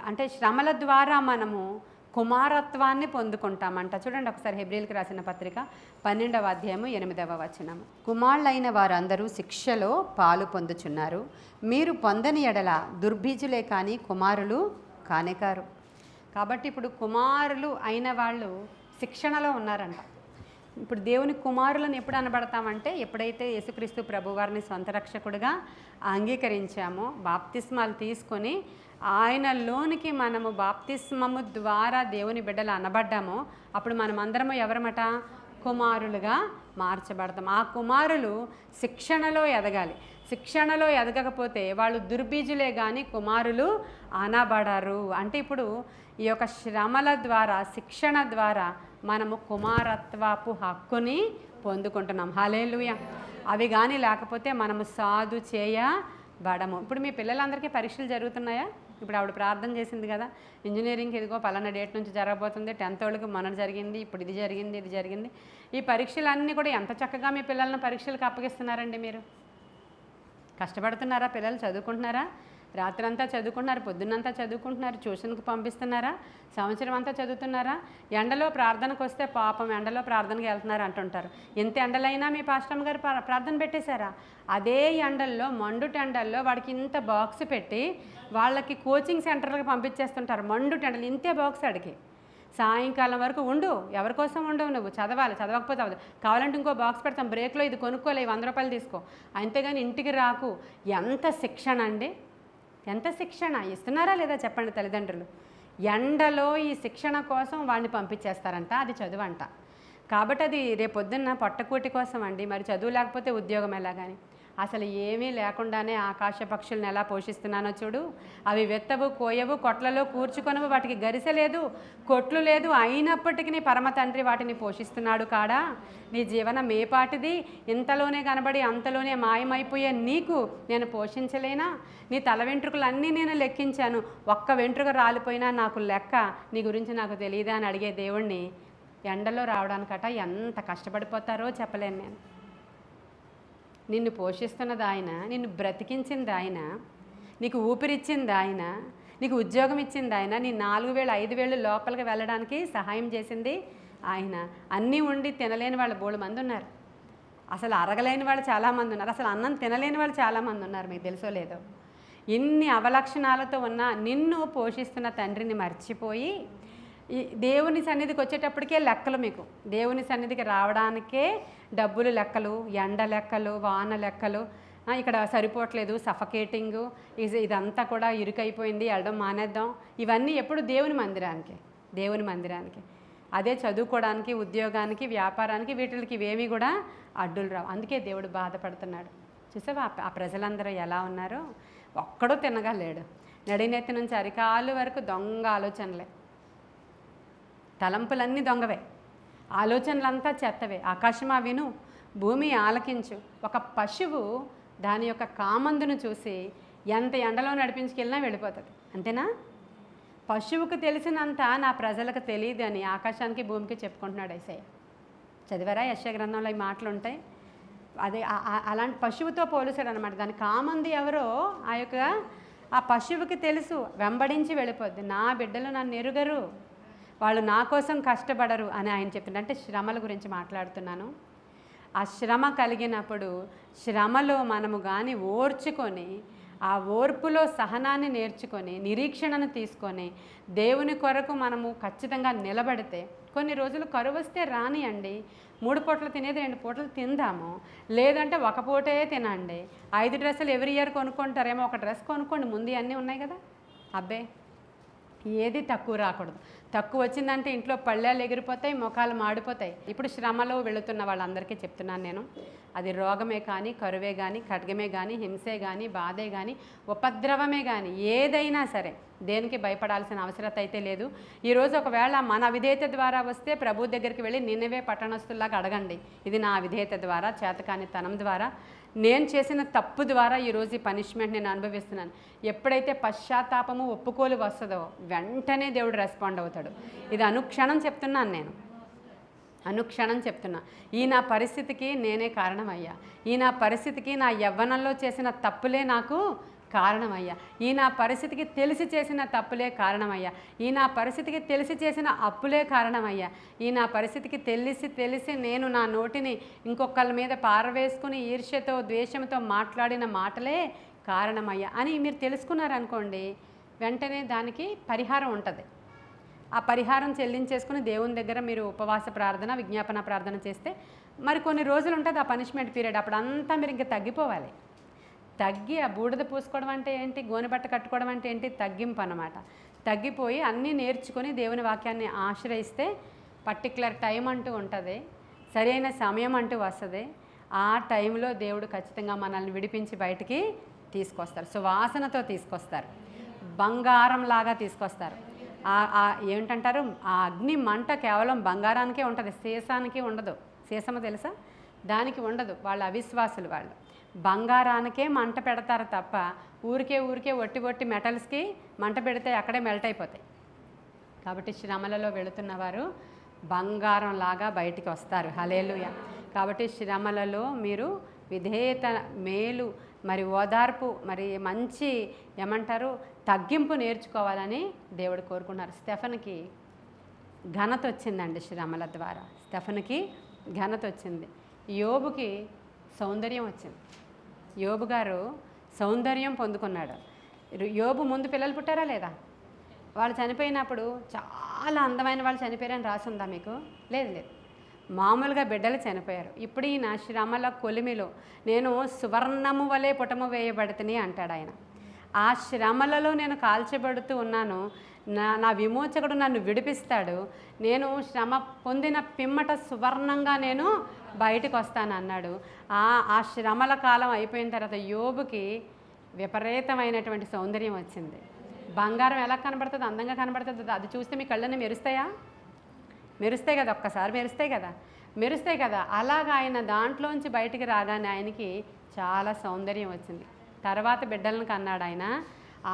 Speaker 1: అంటే శ్రమల ద్వారా మనము కుమారత్వాన్ని పొందుకుంటామంట. చూడండి ఒకసారి హెబ్రీయులకు రాసిన పత్రిక 12వ అధ్యాయము 8వ వచనము. కుమారులైన వారందరూ శిక్షలో పాలు పొందుచున్నారు, మీరు పొందని ఎడల దుర్బీజులే కానీ కుమారులు కానేకారు. కాబట్టి ఇప్పుడు కుమారులు అయిన వాళ్ళు శిక్షణలో ఉన్నారంట. ఇప్పుడు దేవుని కుమారులను ఎప్పుడు అనబడతామంటే ఎప్పుడైతే యేసుక్రీస్తు ప్రభువారిని సొంత రక్షకుడిగా అంగీకరించామో, బాప్తిస్మాలు తీసుకొని ఆయనలోనికి మనము బాప్తిస్మము ద్వారా దేవుని బిడ్డలు అనబడ్డామో అప్పుడు మనమందరము ఎవరమట? కుమారులుగా మార్చబడతాం. ఆ కుమారులు శిక్షణలో ఎదగాలి. శిక్షణలో ఎదగకపోతే వాళ్ళు దుర్బీజులే కానీ కుమారులు అనబడరు. అంటే ఇప్పుడు ఈ యొక్క శ్రమల ద్వారా, శిక్షణ ద్వారా మనము కుమారత్వపు హక్కుని పొందుకుంటున్నాం. హల్లెలూయా. అవి కానీ లేకపోతే మనము సాధు చేయబడము. ఇప్పుడు మీ పిల్లలందరికీ పరీక్షలు జరుగుతున్నాయా? ఇప్పుడు ఆవిడ ప్రార్థన చేసింది కదా, ఇంజనీరింగ్కి ఇదిగో పలానా డేట్ నుంచి జరగబోతుంది, 10th వాళ్ళకి మొన్న జరిగింది, ఇప్పుడు ఇది జరిగింది, ఇది జరిగింది. ఈ పరీక్షలన్నీ కూడా ఎంత చక్కగా మీ పిల్లలను పరీక్షలకు అప్పగిస్తున్నారండి. మీరు కష్టపడుతున్నారా? పిల్లలు చదువుకుంటున్నారా? రాత్రంతా చదువుకుంటున్నారు, పొద్దున్నంతా చదువుకుంటున్నారు, ట్యూషన్కి పంపిస్తున్నారా, సంవత్సరం అంతా చదువుతున్నారా? ఎండలో ప్రార్థనకు వస్తే పాపం ఎండలో ప్రార్థనకి వెళ్తున్నారు అంటుంటారు. ఎంత ఎండలైనా మీ పాస్టమ్ గారు ప్రార్థన పెట్టేశారా? అదే ఎండల్లో, మండుటి ఎండల్లో వాడికి ఇంత బాక్స్ పెట్టి వాళ్ళకి కోచింగ్ సెంటర్లకు పంపించేస్తుంటారు. మండుటి ఎండలు ఇంతే బాక్స్ అడిగి సాయంకాలం వరకు ఉండు. ఎవరి కోసం ఉండవు, నువ్వు చదవాలి, చదవకపోతే అవ్వదు, కావాలంటే ఇంకో బాక్స్ పెడతాం, బ్రేక్లో ఇది కొనుక్కోలే, 100 రూపాయలు తీసుకో, అంతేగాని ఇంటికి రాకు. ఎంత శిక్షణ అండి, ఎంత శిక్షణ ఇస్తున్నారా లేదా చెప్పండి తల్లిదండ్రులు? ఎండలో ఈ శిక్షణ కోసం వాడిని పంపించేస్తారంట, అది చదువు అంట. కాబట్టి అది రేపొద్దున్న పొట్టకూటి కోసం అండి. మరి చదువు లేకపోతే ఉద్యోగం ఎలాగని? అసలు ఏమీ లేకుండానే ఆకాశ పక్షులను ఎలా పోషిస్తున్నానో చూడు. అవి వెత్తవు, కోయవు, కొట్లలో కూర్చుకొనవు, వాటికి గరిసె లేదు, కొట్లు లేదు, అయినప్పటికీ నీ పరమ తండ్రి వాటిని పోషిస్తున్నాడు కాడా? నీ జీవనం ఏ పాటిది? ఇంతలోనే కనబడి అంతలోనే మాయమైపోయే నీకు నేను పోషించలేనా? నీ తల వెంట్రుకలన్నీ నేను లెక్కించాను, ఒక్క వెంట్రుక రాలిపోయినా నాకు లెక్క, నీ గురించి నాకు తెలియదా అని అడిగే దేవుణ్ణి ఎండలో రావడానికట ఎంత కష్టపడిపోతారో చెప్పలేను నేను. నిన్ను పోషిస్తున్నది ఆయన, నిన్ను బ్రతికించింది ఆయన, నీకు ఊపిరిచ్చింది ఆయన, నీకు ఉద్యోగం ఇచ్చింది ఆయన, నీ 4,000 5,000 లోపలికి వెళ్ళడానికి సహాయం చేసింది ఆయన. అన్నీ ఉండి తినలేని వాళ్ళు బోడు మంది ఉన్నారు, అసలు అరగలేని వాళ్ళు చాలామంది ఉన్నారు, అసలు అన్నం తినలేని వాళ్ళు చాలామంది ఉన్నారు, మీకు తెలుసో లేదో. ఇన్ని అవలక్షణాలతో ఉన్న నిన్ను పోషిస్తున్న తండ్రిని మర్చిపోయి ఈ దేవుని సన్నిధికి వచ్చేటప్పటికే లెక్కలు, మీకు దేవుని సన్నిధికి రావడానికే డబ్బులు లెక్కలు, ఎండ లెక్కలు, వాన లెక్కలు, ఇక్కడ సరిపోవట్లేదు, సఫకేటింగు, ఇదంతా కూడా ఇరుకైపోయింది, వెళ్ళడం మానేద్దాం, ఇవన్నీ ఎప్పుడు దేవుని మందిరానికి, దేవుని మందిరానికి. అదే చదువుకోవడానికి, ఉద్యోగానికి, వ్యాపారానికి, వీటికి ఇవేమీ కూడా అడ్డులు రావు. అందుకే దేవుడు బాధపడుతున్నాడు. చూసావా ఆ ప్రజలందరూ ఎలా ఉన్నారో? ఒక్కడూ తిన్నగా లేడు. నడినెత్తి నుంచి అరికాలు వరకు దొంగ ఆలోచనలే, తలంపులన్నీ దొంగవే, ఆలోచనలంతా చెత్తవే. ఆకాశమా విను, భూమి ఆలకించు. ఒక పశువు దాని యొక్క కామందును చూసి ఎంత ఎండలో నడిపించుకెళ్ళినా వెళ్ళిపోతుంది, అంతేనా? పశువుకు తెలిసినంత నా ప్రజలకు తెలియదు అని ఆకాశానికి భూమికి చెప్పుకుంటున్నాడు యేసయ్య. చదివారా యెషయా గ్రంథంలో ఈ మాటలు ఉంటాయి. అదే అలాంటి పశువుతో పోలుసాడు అనమాట. దాని కామంది ఎవరో ఆ పశువుకి తెలుసు, వెంబడించి వెళ్ళిపోద్ది. నా బిడ్డలు నన్ను ఎరుగరు, వాళ్ళు నా కోసం కష్టపడరు అని ఆయన చెప్తున్నాడు. అంటే శ్రమల గురించి మాట్లాడుతున్నాను. ఆ శ్రమ కలిగినప్పుడు శ్రమలో మనము కానీ ఓర్చుకొని, ఆ ఓర్పులో సహనాన్ని నేర్చుకొని, నిరీక్షణను తీసుకొని దేవుని కొరకు మనము ఖచ్చితంగా నిలబడితే, కొన్ని రోజులు కరువు వస్తే రానియండి, 3 పూటలు తినేది 2 పూటలు తిందాము, లేదంటే ఒక పూటే తినండి. 5 డ్రెస్సులు ఎవ్రీ ఇయర్ కొనుక్కుంటారేమో, ఒక డ్రెస్ కొనుక్కోండి, ముందు అన్నీ ఉన్నాయి కదా. అబ్బే ఏది తక్కువ రాకూడదు. తక్కువ వచ్చిందంటే ఇంట్లో పళ్ళాలు ఎగిరిపోతాయి, ముఖాలు మాడిపోతాయి. ఇప్పుడు శ్రమలో వెళుతున్న వాళ్ళందరికీ చెప్తున్నాను నేను, అది రోగమే కానీ, కరువే కానీ, ఖడ్గమే కానీ, హింసే కానీ, బాధే కానీ, ఉపద్రవమే కానీ, ఏదైనా సరే దేనికి భయపడాల్సిన అవసరం అయితే లేదు. ఈరోజు ఒకవేళ మన విధేయత ద్వారా వస్తే ప్రభు దగ్గరికి వెళ్ళి నిన్నవే పట్టణస్తుల్లాగా అడగండి, ఇది నా విధేయత ద్వారా, చేతకాని తనం ద్వారా, నేను చేసిన తప్పు ద్వారా ఈరోజు ఈ పనిష్మెంట్ నేను అనుభవిస్తున్నాను. ఎప్పుడైతే పశ్చాత్తాపము ఒప్పుకోలు వస్తుందో వెంటనే దేవుడు రెస్పాండ్ అవుతాడు. ఇది అనుక్షణం చెప్తున్నాను నేను, అనుక్షణం చెప్తున్నా. ఈ నా పరిస్థితికి నేనే కారణమయ్యా, ఈ నా పరిస్థితికి నా యవ్వనంలో చేసిన తప్పులే నాకు కారణమయ్యా, ఈ నా పరిస్థితికి తెలిసి చేసిన తప్పులే కారణమయ్యా, ఈ నా పరిస్థితికి తెలిసి చేసిన అప్పులే కారణమయ్యా, ఈ నా పరిస్థితికి తెలిసి నేను నా నోటిని ఇంకొకళ్ళ మీద పారవేసుకుని ఈర్ష్యతో ద్వేషంతో మాట్లాడిన మాటలే కారణమయ్యా అని మీరు తెలుసుకున్నారనుకోండి, వెంటనే దానికి పరిహారం ఉంటుంది. ఆ పరిహారం చెల్లించేసుకుని దేవుని దగ్గర మీరు ఉపవాస ప్రార్థన, విజ్ఞాపన ప్రార్థన చేస్తే మరి కొన్ని రోజులు ఉంటుంది ఆ పనిష్మెంట్ పీరియడ్. అప్పుడు అంతా మీరు ఇంకా తగ్గిపోవాలి. తగ్గి ఆ బూడిద పూసుకోవడం అంటే ఏంటి, గోనెబట్ట కట్టుకోవడం అంటే ఏంటి, తగ్గింపు అన్నమాట. తగ్గిపోయి అన్నీ నేర్చుకొని దేవుని వాక్యాన్ని ఆశ్రయిస్తే పర్టికులర్ టైం అంటూ ఉంటుంది, సరైన సమయం అంటూ వస్తుంది. ఆ టైంలో దేవుడు ఖచ్చితంగా మనల్ని విడిపించి బయటికి తీసుకొస్తారు, సువాసనతో తీసుకొస్తారు, బంగారంలాగా తీసుకొస్తారు. ఏంటంటారు, ఆ అగ్ని మంట కేవలం బంగారానికే ఉంటుంది, సీసానికి ఉండదు. సీసము తెలుసా, దానికి ఉండదు. వాళ్ళు అవిశ్వాసులు, వాళ్ళు బంగారానికే మంట పెడతారు తప్ప ఊరికే ఒట్టి మెటల్స్కి మంట పెడితే అక్కడే మెల్ట్ అయిపోతాయి. కాబట్టి శ్రమలలో వెళుతున్నవారు బంగారంలాగా బయటికి వస్తారు. హల్లెలూయా. కాబట్టి శ్రమలలో మీరు విధేయత, మేలు, మరి ఓదార్పు, మరి మంచి ఏమంటారు తగ్గింపు నేర్చుకోవాలని దేవుడు కోరుకున్నారు. స్టెఫన్కి ఘనత వచ్చిందండి శ్రమల ద్వారా. స్టెఫన్కి ఘనత వచ్చింది. యోబుకి సౌందర్యం వచ్చింది. యోబు గారు సౌందర్యం పొందుకున్నాడు. యోబు ముందు పిల్లలు పుట్టారా లేదా? వాళ్ళు చనిపోయినప్పుడు చాలా అందమైన వాళ్ళు చనిపోయారని రాసుందా మీకు? లేదు లేదు, మామూలుగా బిడ్డలు చనిపోయారు. ఇప్పుడు ఈయన శ్రమల కొలిమిలో నేను సువర్ణము వలె పుటము వేయబడుతుంది అంటాడు ఆయన. ఆ శ్రమలలో నేను కాల్చబడుతూ ఉన్నాను, నా విమోచకుడు నన్ను విడిపిస్తాడు, నేను శ్రమ పొందిన పిమ్మట సువర్ణంగా నేను బయటకు వస్తాను అన్నాడు. ఆ శ్రమల కాలం అయిపోయిన తర్వాత యోబుకి విపరీతమైనటువంటి సౌందర్యం వచ్చింది. బంగారం ఎలా కనబడుతుంది? అందంగా కనబడుతుంది. అది చూస్తే మీ కళ్ళని మెరుస్తాయా? మెరుస్తాయి కదా, ఒక్కసారి మెరుస్తాయి కదా. అలాగా ఆయన దాంట్లోంచి బయటికి రాగానే ఆయనకి చాలా సౌందర్యం వచ్చింది. తర్వాత బిడ్డలను కన్నాడు ఆయన.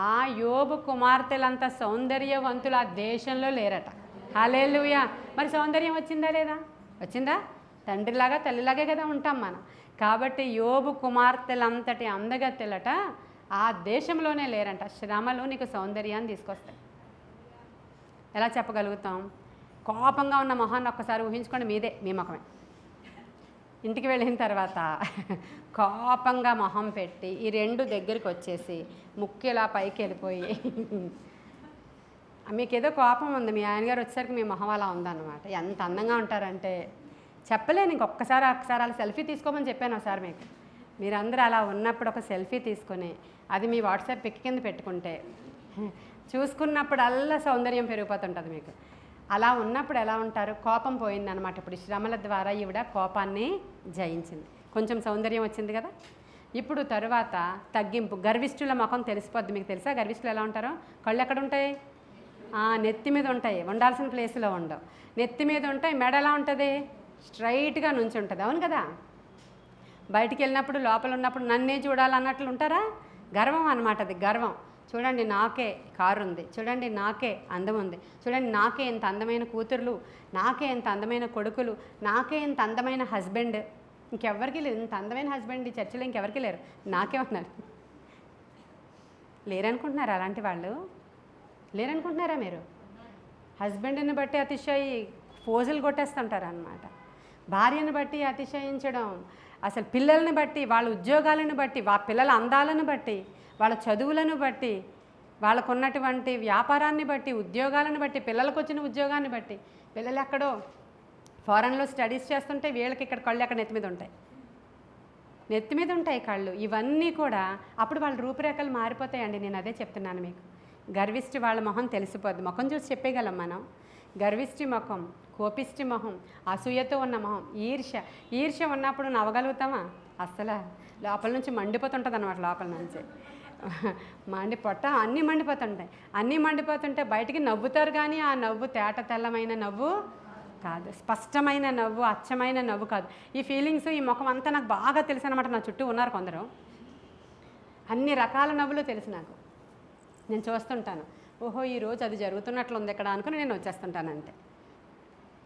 Speaker 1: ఆ యోబు కుమార్తెలంత సౌందర్యవంతులు ఆ దేశంలో లేరట. హల్లెలూయా. మరి సౌందర్యం వచ్చిందా లేదా? వచ్చిందా? తండ్రిలాగా తల్లిలాగే కదా ఉంటాం మనం. కాబట్టి యోబు కుమార్తెలంతటి అందగత్తెలట ఆ దేశంలోనే లేరంట. శ్రమలు నీకు సౌందర్యాన్ని తీసుకొస్తాయి. ఎలా చెప్పగలుగుతాం? కోపంగా ఉన్న మొహాన్ని ఒక్కసారి ఊహించుకోండి, మీ ముఖమే. ఇంటికి వెళ్ళిన తర్వాత కోపంగా మొహం పెట్టి ఈ రెండు దగ్గరికి వచ్చేసి ముక్కు ఇలా పైకి వెళ్ళిపోయి మీకేదో కోపం ఉంది, మీ ఆయనగారు వచ్చేసరికి మీ మొహం అలా ఉందన్నమాట. ఎంత అందంగా ఉంటారంటే చెప్పలేను. ఇంకొకసారి అలా సెల్ఫీ తీసుకోమని చెప్పాను ఒకసారి మీకు. మీరందరూ అలా ఉన్నప్పుడు ఒక సెల్ఫీ తీసుకొని అది మీ వాట్సాప్ పిక్ కింద పెట్టుకుంటే చూసుకున్నప్పుడల్లా సౌందర్యం పెరిగిపోతుంటుంది మీకు. అలా ఉన్నప్పుడు ఎలా ఉంటారు? కోపం పోయిందనమాట. ఇప్పుడు శ్రమల ద్వారా ఈవిడ కోపాన్ని జయించింది, కొంచెం సౌందర్యం వచ్చింది కదా. ఇప్పుడు తరువాత తగ్గింపు. గర్విష్ఠుల ముఖం తెలిసిపోద్ది. మీకు తెలుసా గర్విష్ఠులు ఎలా ఉంటారో? కళ్ళు ఎక్కడ ఉంటాయి? నెత్తి మీద ఉంటాయి, ఉండాల్సిన ప్లేస్లో ఉండవు. నెత్తి మీద ఉంటాయి, మెడ ఎలా ఉంటుంది? స్ట్రైట్గా నుంచి ఉంటుంది. అవును కదా. బయటికి వెళ్ళినప్పుడు లోపల ఉన్నప్పుడు నన్నే చూడాలన్నట్లు ఉంటారా? గర్వం అన్నమాట అది, గర్వం. చూడండి నాకే కారు ఉంది, చూడండి నాకే అందం ఉంది, చూడండి నాకే ఇంత అందమైన కూతుర్లు, నాకే ఇంత అందమైన కొడుకులు, నాకే ఇంత అందమైన హస్బెండ్. ఇంకెవ్వరికి లేదు ఇంత అందమైన హస్బెండ్ ఈ చర్చిలో, ఇంకెవరికి లేరు, నాకే ఉన్నారు. లేరనుకుంటున్నారా? అలాంటి వాళ్ళు లేరనుకుంటున్నారా మీరు? హస్బెండ్ని బట్టి అతిశయి ఫోజులు కొట్టేస్తుంటారు అన్నమాట. భార్యను బట్టి అతిశయించడం, అసలు పిల్లల్ని బట్టి, వాళ్ళ ఉద్యోగాలను బట్టి, పిల్లల అందాలను బట్టి, వాళ్ళ చదువులను బట్టి, వాళ్ళకున్నటువంటి వ్యాపారాన్ని బట్టి, ఉద్యోగాలను బట్టి, పిల్లలకు వచ్చిన ఉద్యోగాన్ని బట్టి. పిల్లలు ఎక్కడో ఫారెన్లో స్టడీస్ చేస్తుంటే వీళ్ళకి ఇక్కడ కళ్ళు ఎక్కడ నెత్తి మీద ఉంటాయి కళ్ళు. ఇవన్నీ కూడా అప్పుడు వాళ్ళ రూపురేఖలు మారిపోతాయండి. నేను అదే చెప్తున్నాను మీకు. గర్విష్టి వాళ్ళ మొహం తెలిసిపోద్ది. ముఖం చూసి చెప్పేయగలం మనం. గర్విష్టి ముఖం, కోపిష్టి మొహం, అసూయతో ఉన్న మొహం, ఈర్ష్య ఉన్నప్పుడు నవ్వగలుగుతామా? అస్సలు లోపల నుంచి మండిపోతుంటుంది అన్నమాట. లోపల నుంచి అన్నీ మండిపోతుంటే బయటికి నవ్వుతారు, కానీ ఆ నవ్వు తేట తెల్లమైన నవ్వు కాదు, స్పష్టమైన నవ్వు, అచ్చమైన నవ్వు కాదు. ఈ ఫీలింగ్స్, ఈ ముఖం అంతా నాకు బాగా తెలుసు అనమాట. నా చుట్టూ ఉన్నారు కొందరు, అన్ని రకాల నవ్వులు తెలుసు నాకు. నేను చూస్తుంటాను, ఓహో ఈరోజు అది జరుగుతున్నట్లుంది ఇక్కడ అనుకుని నేను వచ్చేస్తుంటాను అంతే.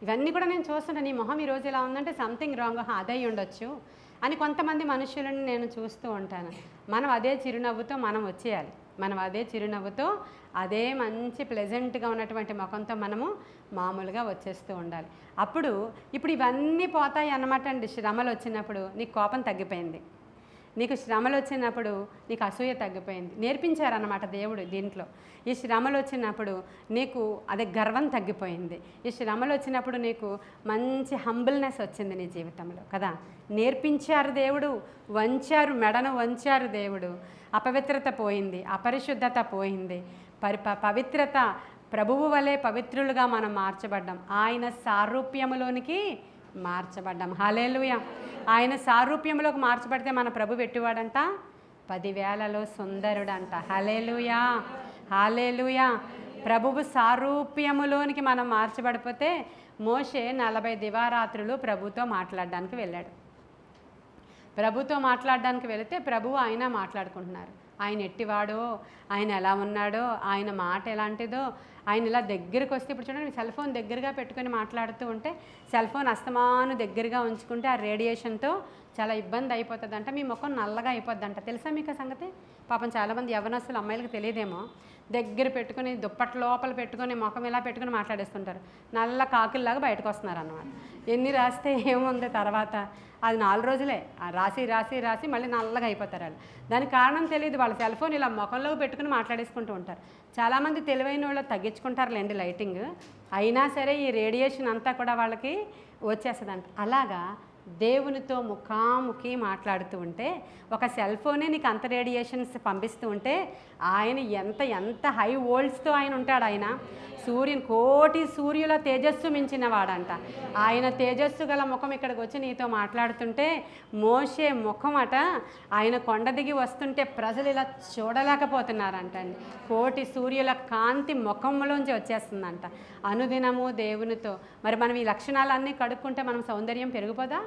Speaker 1: ఇవన్నీ కూడా నేను చూస్తుంటాను. ఈ మొహం ఈరోజు ఇలా ఉందంటే సంథింగ్ రాంగ్, అదే ఉండొచ్చు అని కొంతమంది మనుషులను నేను చూస్తూ ఉంటాను. మనం అదే చిరునవ్వుతో మనం వచ్చేయాలి. అదే చిరునవ్వుతో, అదే మంచి ప్లెజెంట్గా ఉన్నటువంటి ముఖంతో మనము మామూలుగా వచ్చేస్తూ ఉండాలి. ఇప్పుడు ఇవన్నీ పోతాయి అన్నమాట అండి. శ్రమలు వచ్చినప్పుడు నీకు కోపం తగ్గిపోయింది, నీకు శ్రమలు వచ్చినప్పుడు నీకు అసూయ తగ్గిపోయింది. నేర్పించారన్నమాట దేవుడు దీంట్లో. ఈ శ్రమలు వచ్చినప్పుడు నీకు అదే గర్వం తగ్గిపోయింది. ఈ శ్రమలు వచ్చినప్పుడు నీకు మంచి హంబుల్నెస్ వచ్చింది నీ జీవితంలో కదా. నేర్పించారు దేవుడు, మెడను వంచారు దేవుడు. అపవిత్రత పోయింది, అపరిశుద్ధత పోయింది. పవిత్రత, ప్రభువు వలె పవిత్రులుగా మనం మార్చబడ్డాం. ఆయన సారూప్యములోనికి మార్చబడ్డాం. హల్లెలూయా. ఆయన సారూప్యంలోకి మార్చబడితే మన ప్రభు పెట్టివాడంట 10,000లో సుందరుడంట. హల్లెలూయా. ప్రభువు సారూప్యములోనికి మనం మార్చబడిపోతే మోషే 40 దివారాత్రులు ప్రభుతో మాట్లాడడానికి వెళ్ళాడు. ప్రభుతో మాట్లాడడానికి వెళితే ప్రభువు ఆయన మాట్లాడుకుంటున్నారు. ఆయన ఎట్టివాడో, ఆయన ఎలా ఉన్నాడో, ఆయన మాట ఎలాంటిదో, ఆయన ఇలా దగ్గరికి వస్తే ఇప్పుడు చూడండి సెల్ ఫోన్ దగ్గరగా పెట్టుకొని మాట్లాడుతూ ఉంటే సెల్ ఫోన్ అస్తమాను దగ్గరగా ఉంచుకుంటే ఆ రేడియేషన్తో చాలా ఇబ్బంది అయిపోతుందంట, మీ ముఖం నల్లగా అయిపోద్దంట. తెలుసా మీకు ఆ సంగతి? పాపం చాలామంది యవ్వనస్తులు అమ్మాయిలకు తెలియదేమో, దగ్గర పెట్టుకుని దుప్పటి లోపల పెట్టుకొని ముఖం ఇలా పెట్టుకుని మాట్లాడేస్తుంటారు. నల్ల కాకుల్లాగా బయటకు వస్తున్నారు అన్నమాట. ఎన్ని రాస్తే ఏముంది తర్వాత, అది 4 రోజులే రాసి రాసి రాసి మళ్ళీ నల్లగా అయిపోతారు వాళ్ళు. దానికి కారణం తెలియదు, వాళ్ళ సెల్ ఫోన్ ఇలా ముఖంలో పెట్టుకుని మాట్లాడేసుకుంటూ ఉంటారు. చాలామంది తెలివైన వాళ్ళు తగ్గించుకుంటారులేండి లైటింగ్, అయినా సరే ఈ రేడియేషన్ అంతా కూడా వాళ్ళకి వచ్చేస్తుందంట. అలాగా దేవునితో ముఖాముఖి మాట్లాడుతూ ఉంటే ఒక సెల్ ఫోనే నీకు అంత రేడియేషన్స్ పంపిస్తూ ఉంటే ఆయన ఎంత ఎంత హై వోల్ట్స్తో ఆయన ఉంటాడు. ఆయన కోటి సూర్యుల తేజస్సు మించిన వాడంట. ఆయన తేజస్సు గల ముఖం ఇక్కడికి వచ్చి నీతో మాట్లాడుతుంటే మోషే ముఖం అట ఆయన కొండ దిగి వస్తుంటే ప్రజలు ఇలా చూడలేకపోతున్నారంటండి. కోటి సూర్యుల కాంతి ముఖంలోంచి వచ్చేస్తుందంట అనుదినము దేవునితో. మరి మనం ఈ లక్షణాలన్నీ కడుక్కుంటే మనం సౌందర్యం పెరిగిపోదా?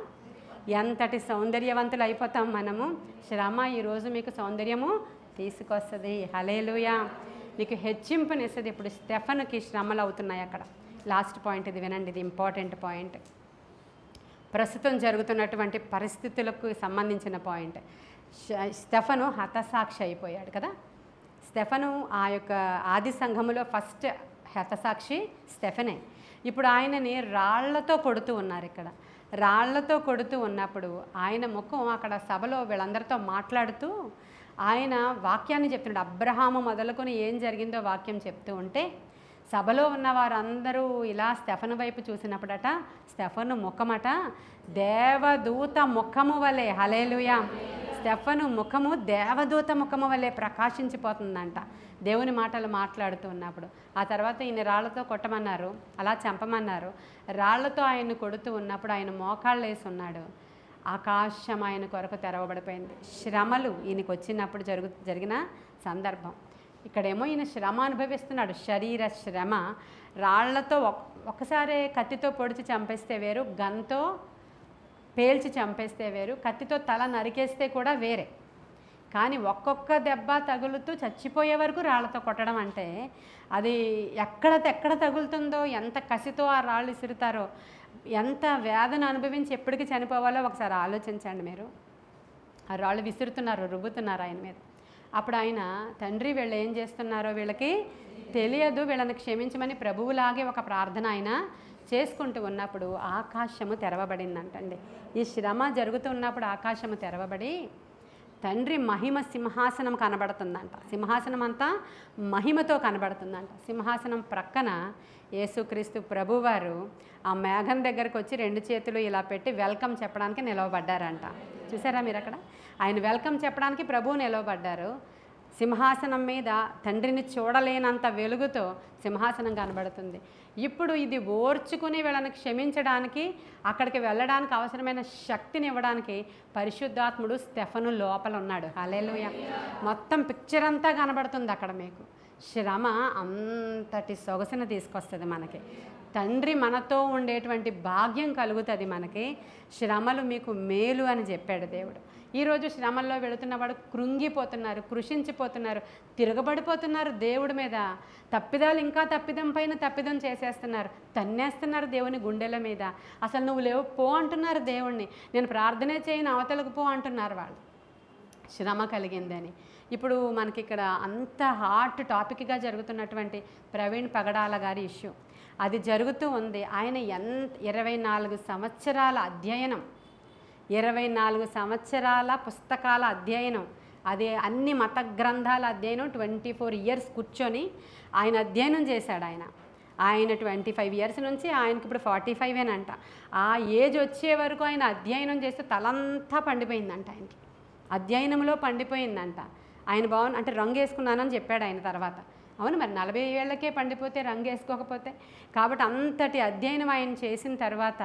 Speaker 1: ఎంతటి సౌందర్యవంతులు అయిపోతాం మనము. శ్రమ ఈరోజు మీకు సౌందర్యము తీసుకొస్తుంది. హల్లెలూయా. మీకు హెచ్చింపునిస్తుంది. ఇప్పుడు స్టెఫనుకి శ్రమలు అవుతున్నాయి అక్కడ. లాస్ట్ పాయింట్ ఇది వినండి, ఇది ఇంపార్టెంట్ పాయింట్, ప్రస్తుతం జరుగుతున్నటువంటి పరిస్థితులకు సంబంధించిన పాయింట్. స్టెఫను హతసాక్షి అయిపోయాడు కదా. స్టెఫను ఆ యొక్క ఆది సంఘములో ఫస్ట్ హతసాక్షి స్టెఫనే. ఇప్పుడు ఆయనని రాళ్లతో కొడుతూ ఉన్నారు. ఇక్కడ రాళ్లతో కొడుతూ ఉన్నప్పుడు ఆయన ముఖం అక్కడ సభలో వీళ్ళందరితో మాట్లాడుతూ ఆయన వాక్యాన్ని చెప్తున్నాడు. అబ్రహాము మొదలుకొని ఏం జరిగిందో వాక్యం చెప్తూ ఉంటే సభలో ఉన్న వారందరూ ఇలా స్టెఫను వైపు చూసినప్పుడట స్టెఫను ముఖమట దేవదూత ముఖము వలె, హల్లెలూయా, స్టెఫను ముఖము దేవదూత ముఖము వలె ప్రకాశించిపోతుందంట దేవుని మాటలు మాట్లాడుతూ ఉన్నప్పుడు. ఆ తర్వాత ఈయన రాళ్లతో కొట్టమన్నారు, అలా చంపమన్నారు. రాళ్లతో ఆయన్ని కొడుతూ ఉన్నప్పుడు ఆయన మోకాళ్ళు వేసి ఉన్నాడు. ఆకాశం ఆయన కొరకు తెరవబడిపోయింది. శ్రమలు ఈయనకు వచ్చినప్పుడు జరిగిన సందర్భం. ఇక్కడేమో ఈయన శ్రమ అనుభవిస్తున్నాడు, శరీర శ్రమ. రాళ్లతో ఒక్కసారి కత్తితో పొడిచి చంపేస్తే వేరు, గన్తో పేల్చి చంపేస్తే వేరు, కత్తితో తల నరికేస్తే కూడా వేరే. కానీ ఒక్కొక్క దెబ్బ తగులుతూ చచ్చిపోయే వరకు రాళ్లతో కొట్టడం అంటే అది ఎక్కడ తగులుతుందో, ఎంత కసితో ఆ రాళ్ళు ఇసురుతారో, ఎంత వేదన అనుభవించి ఎప్పటికీ చనిపోవాలో ఒకసారి ఆలోచించండి మీరు. ఆ రాళ్ళు విసురుతున్నారు, రుబ్బుతున్నారు ఆయన మీద. అప్పుడు ఆయన తండ్రి వీళ్ళు ఏం చేస్తున్నారో వీళ్ళకి తెలియదు, వీళ్ళని క్షమించమని ప్రభువులాగే ఒక ప్రార్థన ఆయన చేసుకుంటూ ఉన్నప్పుడు ఆకాశము తెరవబడిందంటండి. ఈ శ్రమ జరుగుతున్నప్పుడు ఆకాశము తెరవబడి తండ్రి మహిమ సింహాసనం కనబడుతుందంట. సింహాసనం అంతా మహిమతో కనబడుతుందంట. సింహాసనం ప్రక్కన యేసుక్రీస్తు ప్రభువారు ఆ మేఘం దగ్గరకు వచ్చి 2 చేతులు ఇలా పెట్టి వెల్కమ్ చెప్పడానికి నిలవబడ్డారంట. చూసారా మీరు అక్కడ? ఆయన వెల్కమ్ చెప్పడానికి ప్రభువు నిలవబడ్డారు. సింహాసనం మీద తండ్రిని చూడలేనంత వెలుగుతో సింహాసనం కనబడుతుంది. ఇప్పుడు ఇది ఓర్చుకుని వీళ్ళని క్షమించడానికి, అక్కడికి వెళ్ళడానికి అవసరమైన శక్తిని ఇవ్వడానికి పరిశుద్ధాత్ముడు స్టెఫను లోపల ఉన్నాడు. హల్లెలూయా. మొత్తం పిక్చర్ అంతా కనబడుతుంది అక్కడ మీకు. శ్రమ అంతటి సొగసును తీసుకొస్తుంది మనకి. తండ్రి మనతో ఉండేటువంటి భాగ్యం కలుగుతుంది మనకి. శ్రమలు మీకు మేలు అని చెప్పాడు దేవుడు. ఈరోజు శ్రమల్లో వెళుతున్నవాడు కృంగిపోతున్నారు, కృషించిపోతున్నారు, తిరగబడిపోతున్నారు దేవుడి మీద. తప్పిదాలు ఇంకా తప్పిదం పైన తప్పిదం చేసేస్తున్నారు, తన్నేస్తున్నారు దేవుని గుండెల మీద. అసలు నువ్వు లేవు పో అంటున్నారు దేవుణ్ణి. నేను ప్రార్థనే చేయను అవతలకు పో అంటున్నారు వాళ్ళు, శ్రమ కలిగిందని. ఇప్పుడు మనకి ఇక్కడ అంత హాట్ టాపిక్గా జరుగుతున్నటువంటి ప్రవీణ్ పగడాల గారి ఇష్యూ అది జరుగుతూ ఉంది. ఆయన 24 సంవత్సరాల అధ్యయనం, 24 సంవత్సరాల పుస్తకాల అధ్యయనం, అదే అన్ని మత గ్రంథాల అధ్యయనం 24 ఇయర్స్ కూర్చొని ఆయన అధ్యయనం చేశాడు. ఆయన 25 ఇయర్స్ నుంచి ఆయనకి ఇప్పుడు 45ఏనంట. ఆ ఏజ్ వచ్చే వరకు ఆయన అధ్యయనం చేస్తే తలంతా పండిపోయిందంట. ఆయనకి అధ్యయనంలో పండిపోయిందంట. ఆయన బాగుంది అంటే రంగు వేసుకున్నానని చెప్పాడు ఆయన తర్వాత. అవును, మరి 40 ఏళ్లకే పండిపోతే రంగు వేసుకోకపోతే. కాబట్టి అంతటి అధ్యయనం ఆయన చేసిన తర్వాత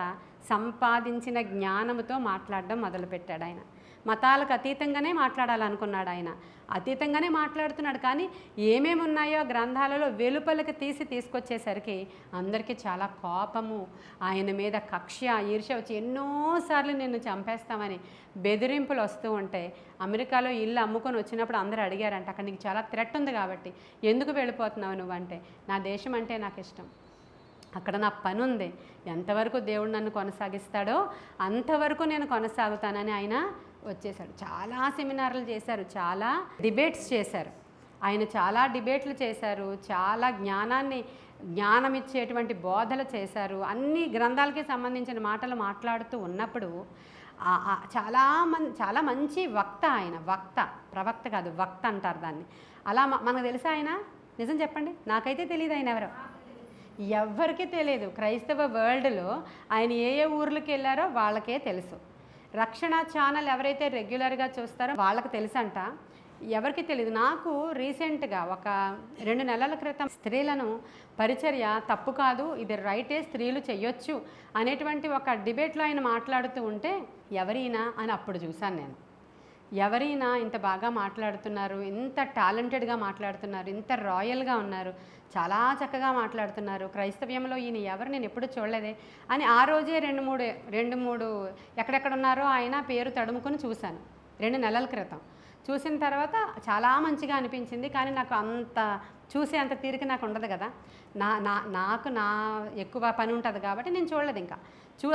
Speaker 1: సంపాదించిన జ్ఞానంతో మాట్లాడడం మొదలుపెట్టాడు ఆయన. మతాలకు అతీతంగానే మాట్లాడాలనుకున్నాడు ఆయన. అతీతంగానే మాట్లాడుతున్నాడు. కానీ ఏమేమి ఉన్నాయో గ్రంథాలలో వెలుపలికి తీసుకొచ్చేసరికి అందరికీ చాలా కోపము, ఆయన మీద కక్ష, ఈర్ష్య వచ్చి ఎన్నోసార్లు నిన్ను చంపేస్తామని బెదిరింపులు వస్తూ ఉంటే, అమెరికాలో ఇల్లు అమ్ముకొని వచ్చినప్పుడు అందరూ అడిగారంట, అక్కడ నీకు చాలా థ్రెట్ ఉంది కాబట్టి ఎందుకు వెళ్ళిపోతున్నావు నువ్వంటే, నా దేశం అంటే నాకు ఇష్టం, అక్కడ నా పని ఉంది, ఎంతవరకు దేవుడు నన్ను కొనసాగిస్తాడో అంతవరకు నేను కొనసాగుతానని ఆయన వచ్చేసాడు. చాలా సెమినార్లు చేశారు, చాలా డిబేట్స్ చేశారు, ఆయన చాలా డిబేట్లు చేశారు, చాలా జ్ఞానం ఇచ్చేటువంటి బోధలు చేశారు. అన్ని గ్రంథాలకి సంబంధించిన మాటలు మాట్లాడుతూ ఉన్నప్పుడు చాలా మంచి వక్త ఆయన. ప్రవక్త కాదు, వక్త అంటారు దాన్ని. అలా మనకు తెలుసా ఆయన? నిజం చెప్పండి, నాకైతే తెలియదు ఆయన ఎవరో, ఎవ్వరికీ తెలియదు. క్రైస్తవ వరల్డ్లో ఆయన ఏ ఊర్లకి వెళ్ళారో వాళ్ళకే తెలుసు. రక్షణ ఛానల్ ఎవరైతే రెగ్యులర్గా చూస్తారో వాళ్ళకి తెలుసంట, ఎవరికి తెలియదు. నాకు రీసెంట్గా ఒక 2 నెలల క్రితం స్త్రీలను పరిచర్య తప్పు కాదు, ఇది రైటే, స్త్రీలు చెయ్యొచ్చు అనేటువంటి ఒక డిబేట్లో ఆయన మాట్లాడుతూ ఉంటే, ఎవరైనా అని అప్పుడు చూశాను నేను. ఎవరైనా ఇంత బాగా మాట్లాడుతున్నారు, ఇంత టాలెంటెడ్గా మాట్లాడుతున్నారు, ఇంత రాయల్గా ఉన్నారు, చాలా చక్కగా మాట్లాడుతున్నారు, క్రైస్తవ్యంలో ఈయన ఎవరు నేను ఎప్పుడు చూడలేదే అని ఆ రోజే 2-3 ఎక్కడెక్కడ ఉన్నారో ఆయన పేరు తడుముకొని చూశాను 2 నెలల క్రితం. చూసిన తర్వాత చాలా మంచిగా అనిపించింది. కానీ నాకు చూసే అంత తీరిక నాకు ఉండదు కదా, నాకు ఎక్కువ పని ఉంటుంది కాబట్టి నేను చూడలేదు. ఇంకా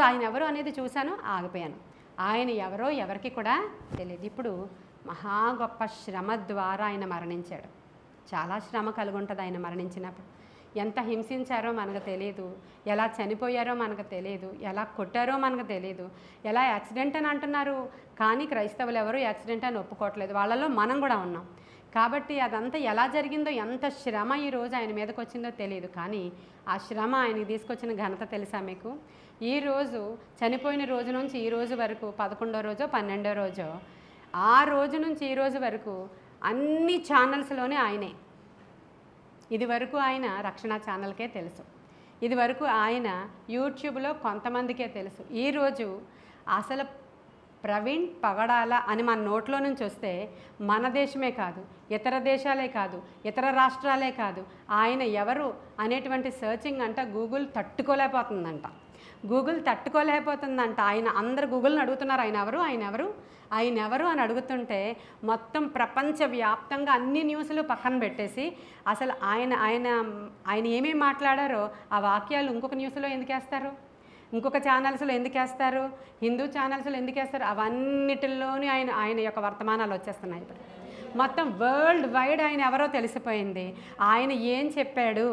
Speaker 1: ఆయన ఎవరు అనేది చూశాను, ఆగిపోయాను. ఆయన ఎవరో ఎవరికి కూడా తెలియదు. ఇప్పుడు మహా గొప్ప శ్రమ ద్వారా ఆయన మరణించాడు. చాలా శ్రమ కలిగి ఉంటుంది ఆయన మరణించినప్పుడు. ఎంత హింసించారో మనకు తెలియదు, ఎలా చనిపోయారో మనకు తెలియదు, ఎలా కొట్టారో మనకు తెలియదు, ఎలా యాక్సిడెంట్ అని అంటున్నారు. కానీ క్రైస్తవులు ఎవరు యాక్సిడెంట్ అని ఒప్పుకోవట్లేదు, వాళ్ళలో మనం కూడా ఉన్నాం. కాబట్టి అదంతా ఎలా జరిగిందో, ఎంత శ్రమ ఈరోజు ఆయన మీదకి వచ్చిందో తెలియదు. కానీ ఆ శ్రమ ఆయనకి తీసుకొచ్చిన ఘనత తెలుసా మీకు? ఈరోజు చనిపోయిన రోజు నుంచి ఈ రోజు వరకు 11వ రోజో 12వ రోజో, ఆ రోజు నుంచి ఈ రోజు వరకు అన్ని ఛానల్స్లోనే ఆయనే. ఇది వరకు ఆయన రక్షణ ఛానల్కే తెలుసు, ఇది వరకు ఆయన యూట్యూబ్లో కొంతమందికే తెలుసు. ఈరోజు అసలు ప్రవీణ్ పగడాల అని మన నోట్లో నుంచి వస్తే మన దేశమే కాదు, ఇతర దేశాలే కాదు, ఇతర రాష్ట్రాలే కాదు, ఆయన ఎవరు అనేటువంటి సర్చింగ్ అంట గూగుల్ తట్టుకోలేకపోతుందంట. ఆయన అందరు గూగుల్ని అడుగుతున్నారు, ఆయన ఎవరు అని అడుగుతుంటే మొత్తం ప్రపంచవ్యాప్తంగా అన్ని న్యూస్లు పక్కన పెట్టేసి అసలు ఆయన ఏమేమి మాట్లాడారో ఆ వాక్యాలు ఇంకొక న్యూస్లో ఎందుకు వేస్తారు, ఇంకొక ఛానల్స్లో ఎందుకు వేస్తారు, హిందూ ఛానల్స్లో ఎందుకు వేస్తారు, అవన్నిటిల్లోనూ ఆయన యొక్క వర్తమానాలు వచ్చేస్తున్నాయి. ఇప్పుడు మొత్తం వరల్డ్ వైడ్ ఆయన ఎవరో తెలిసిపోయింది. ఆయన ఏం చెప్పాడు,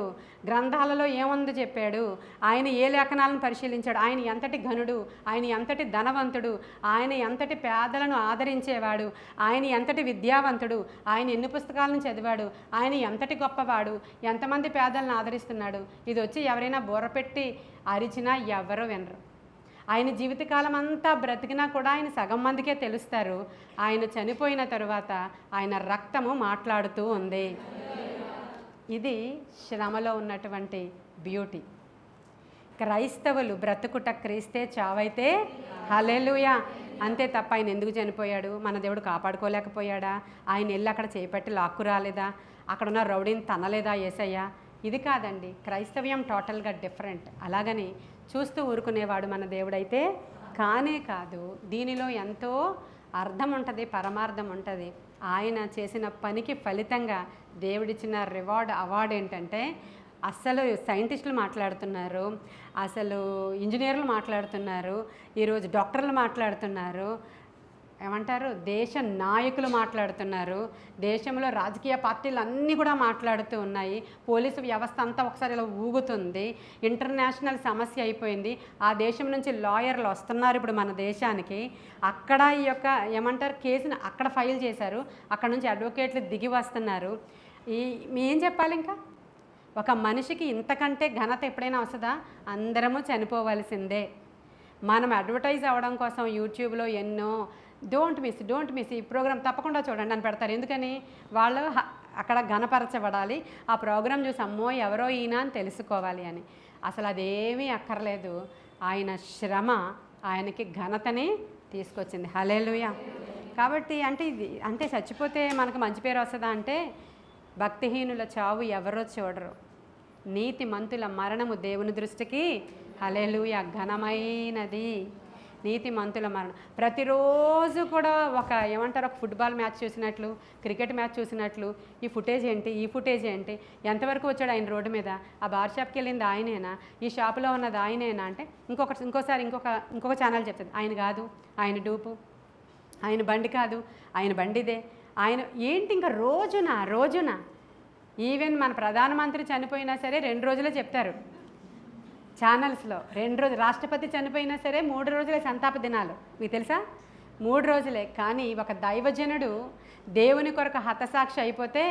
Speaker 1: గ్రంథాలలో ఏముందో చెప్పాడు, ఆయన ఏ లేఖనాలను పరిశీలించాడు, ఆయన ఎంతటి ఘనుడు, ఆయన ఎంతటి ధనవంతుడు, ఆయన ఎంతటి పేదలను ఆదరించేవాడు, ఆయన ఎంతటి విద్యావంతుడు, ఆయన ఎన్ని పుస్తకాలను చదివాడు, ఆయన ఎంతటి గొప్పవాడు, ఎంతమంది పేదలను ఆదరిస్తున్నాడు. ఇది వచ్చి ఎవరైనా బోరపెట్టి అరిచినా ఎవరో వినరు. ఆయన జీవితకాలం అంతా బ్రతికినా కూడా ఆయన సగం మందికే తెలుస్తారు. ఆయన చనిపోయిన తరువాత ఆయన రక్తము మాట్లాడుతూ ఉంది. ఇది శ్రమలో ఉన్నటువంటి బ్యూటీ. క్రైస్తవులు బ్రతుకుట క్రీస్తే చావైతే హల్లెలూయా అంతే తప్ప ఆయన ఎందుకు చనిపోయాడు, మన దేవుడు కాపాడుకోలేకపోయాడా, ఆయన వెళ్ళి అక్కడ చేపట్టి లాక్కు రాలేదా, అక్కడున్న రౌడీని తనలేదా యేసయ్య, ఇది కాదండి. క్రైస్తవ్యం టోటల్గా డిఫరెంట్. అలాగని చూస్తూ ఊరుకునేవాడు మన దేవుడైతే కానే కాదు. దీనిలో ఎంతో అర్థం ఉంటుంది, పరమార్థం ఉంటుంది. ఆయన చేసిన పనికి ఫలితంగా దేవుడిచ్చిన అవార్డు ఏంటంటే, అసలు సైంటిస్టులు మాట్లాడుతున్నారు, అసలు ఇంజనీర్లు మాట్లాడుతున్నారు, ఈరోజు డాక్టర్లు మాట్లాడుతున్నారు, ఏమంటారు దేశ నాయకులు మాట్లాడుతున్నారు, దేశంలో రాజకీయ పార్టీలు అన్నీ కూడా మాట్లాడుతూ ఉన్నాయి, పోలీసు వ్యవస్థ అంతా ఒకసారి ఇలా ఊగుతుంది, ఇంటర్నేషనల్ సమస్య అయిపోయింది. ఆ దేశం నుంచి లాయర్లు వస్తున్నారు ఇప్పుడు మన దేశానికి, అక్కడ ఈ యొక్క ఏమంటారు కేసుని అక్కడ ఫైల్ చేశారు, అక్కడ నుంచి అడ్వకేట్లు దిగి వస్తున్నారు. ఏం చెప్పాలి ఇంకా? ఒక మనిషికి ఇంతకంటే ఘనత ఎప్పుడైనా వస్తుందా? అందరము చనిపోవలసిందే. మనం అడ్వర్టైజ్ అవ్వడం కోసం యూట్యూబ్లో ఎన్నో డోంట్ మిస్ ఈ ప్రోగ్రామ్ తప్పకుండా చూడండి అని పెడతారు. ఎందుకని? వాళ్ళు అక్కడ ఘనపరచబడాలి, ఆ ప్రోగ్రాం చూసి అమ్మో ఎవరో ఈయన అని తెలుసుకోవాలి అని. అసలు అదేమీ అక్కర్లేదు. ఆయన శ్రమ ఆయనకి ఘనతని తీసుకొచ్చింది. హల్లెలూయా. కాబట్టి అంటే ఇది అంటే చచ్చిపోతే మనకు మంచి పేరు వస్తుందా అంటే, భక్తిహీనుల చావు ఎవరో చూడరు, నీతి మంతుల మరణము దేవుని దృష్టికి హల్లెలూయా ఘనమైనది. నీతి మంతుల మరణం ప్రతిరోజు కూడా ఒక ఏమంటారు, ఒక ఫుట్బాల్ మ్యాచ్ చూసినట్లు, క్రికెట్ మ్యాచ్ చూసినట్లు ఈ ఫుటేజ్ ఏంటి, ఈ ఫుటేజ్ ఏంటి, ఎంతవరకు వచ్చాడు ఆయన రోడ్డు మీద, ఆ బార్ షాప్కి వెళ్ళింది ఆయనేనా, ఈ షాపులో ఉన్నది ఆయనేనా అంటే ఇంకోసారి ఇంకొక ఛానల్ చెప్తుంది ఆయన కాదు, ఆయన డూపు, ఆయన బండి కాదు, ఆయన బండిదే, ఆయన ఏంటి ఇంకా రోజున ఈవెన్ మన ప్రధానమంత్రి చనిపోయినా సరే 2 రోజులే చెప్తారు ఛానల్స్లో. 2 రోజులు, రాష్ట్రపతి చనిపోయినా సరే 3 రోజులే సంతాప దినాలు, మీకు తెలుసా 3 రోజులే. కానీ ఒక దైవజనుడు దేవుని కొరకు హతసాక్షి అయిపోతే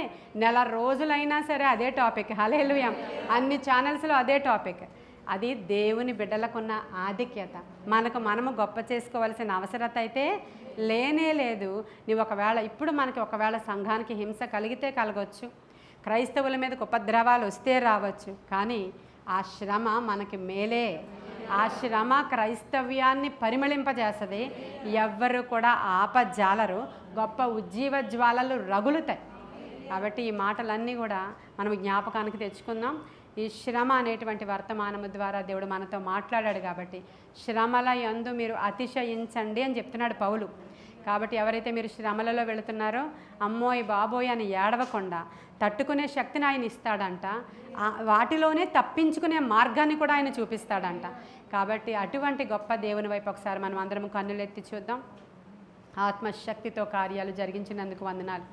Speaker 1: 4 రోజులైనా సరే అదే టాపిక్. హల్లెలూయా. అన్ని ఛానల్స్లో అదే టాపిక్. అది దేవుని బిడ్డలకున్న ఆధిక్యత. మనము గొప్ప చేసుకోవాల్సిన అవసరత అయితే లేనే లేదు. నీవు ఇప్పుడు మనకి ఒకవేళ సంఘానికి హింస కలిగితే కలగవచ్చు, క్రైస్తవుల మీదకి ఉపద్రవాలు వస్తే రావచ్చు, కానీ ఆ శ్రమ మనకి మేలే. ఆ శ్రమ క్రైస్తవ్యాన్ని పరిమళింపజేస్తుంది. ఎవ్వరు కూడా ఆపజాలరు, గొప్ప ఉజ్జీవ జ్వాలలు రగులుతాయి. కాబట్టి ఈ మాటలన్నీ కూడా మనం జ్ఞాపకానికి తెచ్చుకుందాం. ఈ శ్రమ అనేటువంటి వర్తమానము ద్వారా దేవుడు మనతో మాట్లాడాడు. కాబట్టి శ్రమల యందు మీరు అతిశయించండి అని చెప్తున్నాడు పౌలు. కాబట్టి ఎవరైతే మీరు శ్రమలలో వెళుతున్నారో అమ్మోయ్ బాబోయ్ అని ఏడవకుండా తట్టుకునే శక్తిని ఆయన ఇస్తాడంట, వాటిలోనే తప్పించుకునే మార్గాన్ని కూడా ఆయన చూపిస్తాడంట. కాబట్టి అటువంటి గొప్ప దేవుని వైపు ఒకసారి మనం అందరం కన్నులెత్తి చూద్దాం. ఆత్మశక్తితో కార్యాలు జరిగించినందుకు వందనాలు,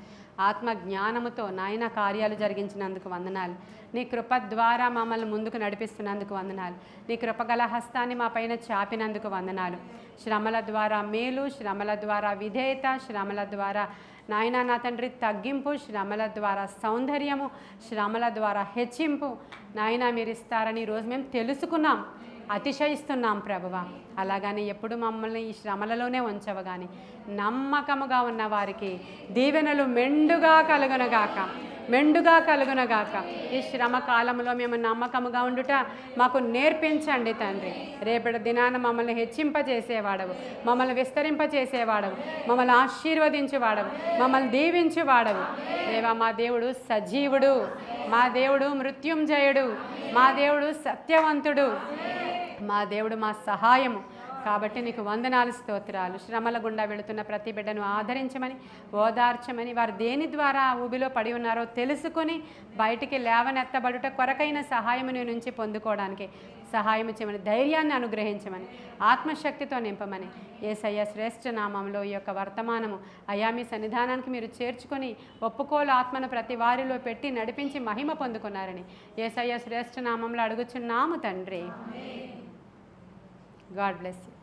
Speaker 1: ఆత్మ జ్ఞానముతో నాయన కార్యాలు జరిగించినందుకు వందనాలు, నీ కృప ద్వారా మమ్మల్ని ముందుకు నడిపిస్తున్నందుకు వందనాలు, నీ కృపగల హస్తాన్ని మా పైన చాపినందుకు వందనాలు. శ్రమల ద్వారా మేలు, శ్రమల ద్వారా విధేయత, శ్రమల ద్వారా నాయన నా తండ్రి తగ్గింపు, శ్రమల ద్వారా సౌందర్యము, శ్రమల ద్వారా హెచ్చింపు నాయన మీరు ఇస్తారని ఈరోజు మేము తెలుసుకున్నాం, అతిశయిస్తున్నాం ప్రభువా. అలాగని ఎప్పుడు మమ్మల్ని ఈ శ్రమలలోనే ఉంచవు, కానీ నమ్మకముగా ఉన్న వారికి దీవెనలు మెండుగా కలుగునగాక. ఈ శ్రమ కాలంలో మేము నమ్మకముగా ఉండుట మాకు నేర్పించండి తండ్రి. రేపటి దినాన మమ్మల్ని హెచ్చింపజేసేవాడవు, మమ్మల్ని విస్తరింపచేసేవాడవు, మమ్మల్ని ఆశీర్వదించేవాడవు, మమ్మల్ని దీవించేవాడవు. దేవా మా దేవుడు సజీవుడు, మా దేవుడు మృత్యుంజయుడు, మా దేవుడు సత్యవంతుడు, మా దేవుడు మా సహాయము. కాబట్టి నీకు వందనాలు, స్తోత్రాలు. శ్రమల గుండా వెళుతున్న ప్రతి బిడ్డను ఆదరించమని, ఓదార్చమని, వారు దేని ద్వారా ఊబిలో పడి ఉన్నారో తెలుసుకొని బయటికి లేవనెత్తబడుట కొరకైన సహాయము నీ నుంచి పొందుకోవడానికి సహాయం చేయమని, ధైర్యాన్ని అనుగ్రహించమని, ఆత్మశక్తితో నింపమని యేసయ్య శ్రేష్ఠ నామంలో ఈ యొక్క వర్తమానము అయా మీ సన్నిధానానికి మీరు చేర్చుకొని ఒప్పుకోలు ఆత్మను ప్రతి వారిలో పెట్టి నడిపించి మహిమ పొందుకున్నారని యేసయ్య శ్రేష్ఠ నామంలో అడుగుచున్నాము తండ్రి. God bless you.